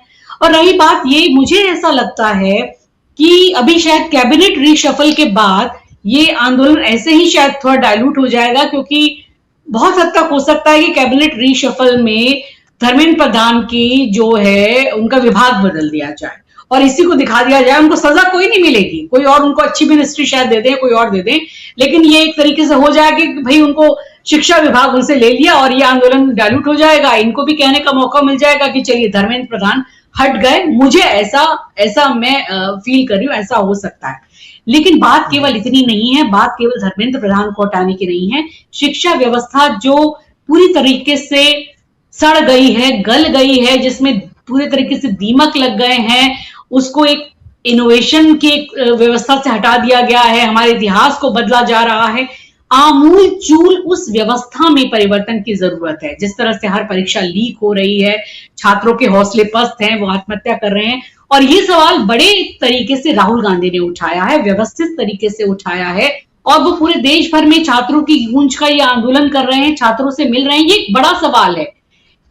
और रही बात ये, मुझे ऐसा लगता है कि अभी शायद कैबिनेट रीशफल के बाद ये आंदोलन ऐसे ही शायद थोड़ा डाइल्यूट हो जाएगा, क्योंकि बहुत हद तक हो सकता है कि कैबिनेट रीशफल में धर्मेंद्र प्रधान की जो है उनका विभाग बदल दिया जाए और इसी को दिखा दिया जाए। उनको सजा कोई नहीं मिलेगी, कोई और उनको अच्छी मिनिस्ट्री शायद दे दें, कोई और दे दें, लेकिन ये एक तरीके से हो जाएगा कि भाई उनको शिक्षा विभाग उनसे ले लिया और ये आंदोलन डाइल्यूट हो जाएगा। इनको भी कहने का मौका मिल जाएगा कि चलिए धर्मेंद्र प्रधान हट गए। मुझे ऐसा मैं फील कर रही हूँ, ऐसा हो सकता है। लेकिन बात केवल इतनी नहीं है, बात केवल धर्मेंद्र प्रधान को हटाने की नहीं है। शिक्षा व्यवस्था जो पूरी तरीके से सड़ गई है, गल गई है, जिसमें पूरे तरीके से दीमक लग गए हैं, उसको एक इनोवेशन की व्यवस्था से हटा दिया गया है, हमारे इतिहास को बदला जा रहा है। आमूल चूल उस व्यवस्था में परिवर्तन की जरूरत है। जिस तरह से हर परीक्षा लीक हो रही है, छात्रों के हौसले पस्त हैं, वो आत्महत्या कर रहे हैं, और ये सवाल बड़े तरीके से राहुल गांधी ने उठाया है, व्यवस्थित तरीके से उठाया है, और वो पूरे देश भर में छात्रों की गूंज का ये आंदोलन कर रहे हैं, छात्रों से मिल रहे हैं। ये एक बड़ा सवाल है।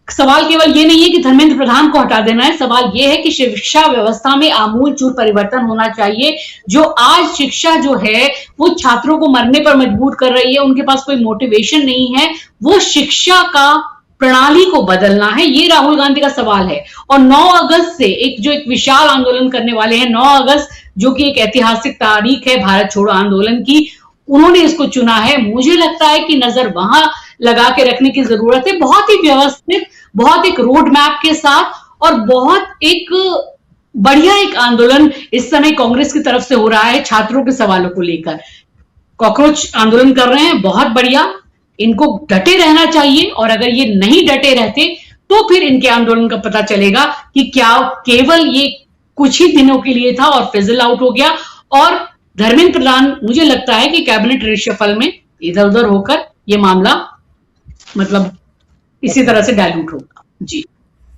सवाल केवल ये नहीं है कि धर्मेंद्र प्रधान को हटा देना है, सवाल ये है कि शिक्षा व्यवस्था में आमूल चूल परिवर्तन होना चाहिए। जो आज शिक्षा जो है वो छात्रों को मरने पर मजबूर कर रही है, उनके पास कोई मोटिवेशन नहीं है, वो शिक्षा का प्रणाली को बदलना है, ये राहुल गांधी का सवाल है। और 9 अगस्त से एक विशाल आंदोलन करने वाले हैं, 9 अगस्त जो कि एक ऐतिहासिक तारीख है भारत छोड़ो आंदोलन की, उन्होंने इसको चुना है। मुझे लगता है कि नजर वहां लगा के रखने की जरूरत है, बहुत ही व्यवस्थित, बहुत एक रोड मैप के साथ, और बहुत एक बढ़िया एक आंदोलन इस समय कांग्रेस की तरफ से हो रहा है छात्रों के सवालों को लेकर। कॉकरोच आंदोलन कर रहे हैं, बहुत बढ़िया, इनको डटे रहना चाहिए, और अगर ये नहीं डटे रहते तो फिर इनके आंदोलन का पता चलेगा कि क्या केवल ये कुछ ही दिनों के लिए था और फिजल आउट हो गया। और धर्मेंद्र प्रधान, मुझे लगता है कि कैबिनेट रिशफल में इधर उधर होकर ये मामला मतलब इसी तरह से डाइल्यूट होगा। जी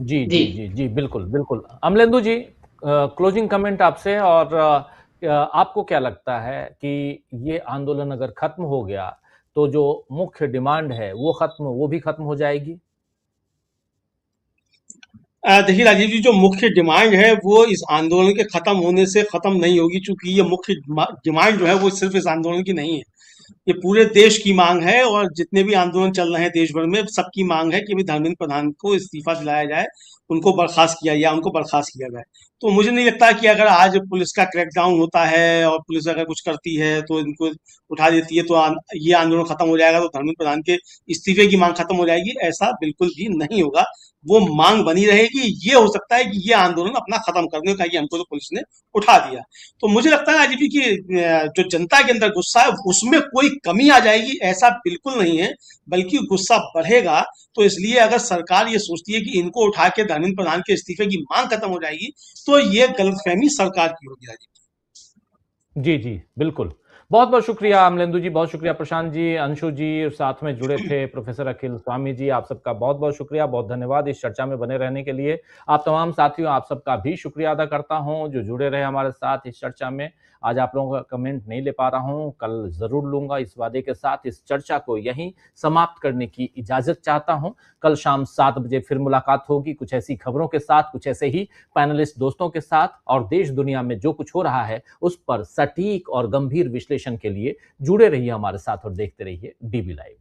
जी जी जी जी बिल्कुल बिल्कुल। अमलेंदु जी, क्लोजिंग कमेंट आपसे, और आपको क्या लगता है कि ये आंदोलन अगर खत्म हो गया तो जो मुख्य डिमांड है वो भी खत्म हो जाएगी? देखिए राजीव जी, जो मुख्य डिमांड है वो इस आंदोलन के खत्म होने से खत्म नहीं होगी, क्योंकि ये मुख्य डिमांड जो है वो सिर्फ इस आंदोलन की नहीं है, ये पूरे देश की मांग है। और जितने भी आंदोलन चल रहे हैं देश भर में, सबकी मांग है कि धर्मेंद्र प्रधान को इस्तीफा दिलाया जाए, उनको बर्खास्त किया जाए। तो मुझे नहीं लगता कि अगर आज पुलिस का क्रैकडाउन होता है और पुलिस अगर कुछ करती है तो इनको उठा देती है तो ये आंदोलन खत्म हो जाएगा, तो धर्मेंद्र प्रधान के इस्तीफे की मांग खत्म हो जाएगी। ऐसा बिल्कुल भी नहीं होगा, वो मांग बनी रहेगी। ये हो सकता है कि ये आंदोलन अपना खत्म कर दे, कहीं हमको तो पुलिस ने उठा दिया। तो मुझे लगता है आजीपी की जो जनता के अंदर गुस्सा है उसमें कोई कमी आ जाएगी, ऐसा बिल्कुल नहीं है, बल्कि गुस्सा बढ़ेगा। तो इसलिए अगर सरकार ये सोचती है कि इनको उठा के धर्मेंद्र प्रधान के इस्तीफे की मांग खत्म हो जाएगी, तो ये गलतफहमी सरकार की होगी। जी जी बिल्कुल। बहुत बहुत शुक्रिया अमलेंदु जी, बहुत शुक्रिया प्रशांत जी, अंशु जी, साथ में जुड़े थे प्रोफेसर अखिल स्वामी जी, आप सबका बहुत बहुत शुक्रिया, बहुत धन्यवाद इस चर्चा में बने रहने के लिए। आप तमाम साथियों, आप सबका भी शुक्रिया अदा करता हूं जो जुड़े रहे हमारे साथ इस चर्चा में। आज आप लोगों का कमेंट नहीं ले पा रहा हूं, कल जरूर लूंगा, इस वादे के साथ इस चर्चा को यहीं समाप्त करने की इजाजत चाहता हूं। कल शाम 7 बजे फिर मुलाकात होगी कुछ ऐसी खबरों के साथ, कुछ ऐसे ही पैनलिस्ट दोस्तों के साथ, और देश दुनिया में जो कुछ हो रहा है उस पर सटीक और गंभीर विश्लेषण के लिए जुड़े रहिए हमारे साथ और देखते रहिए डीबी लाइव।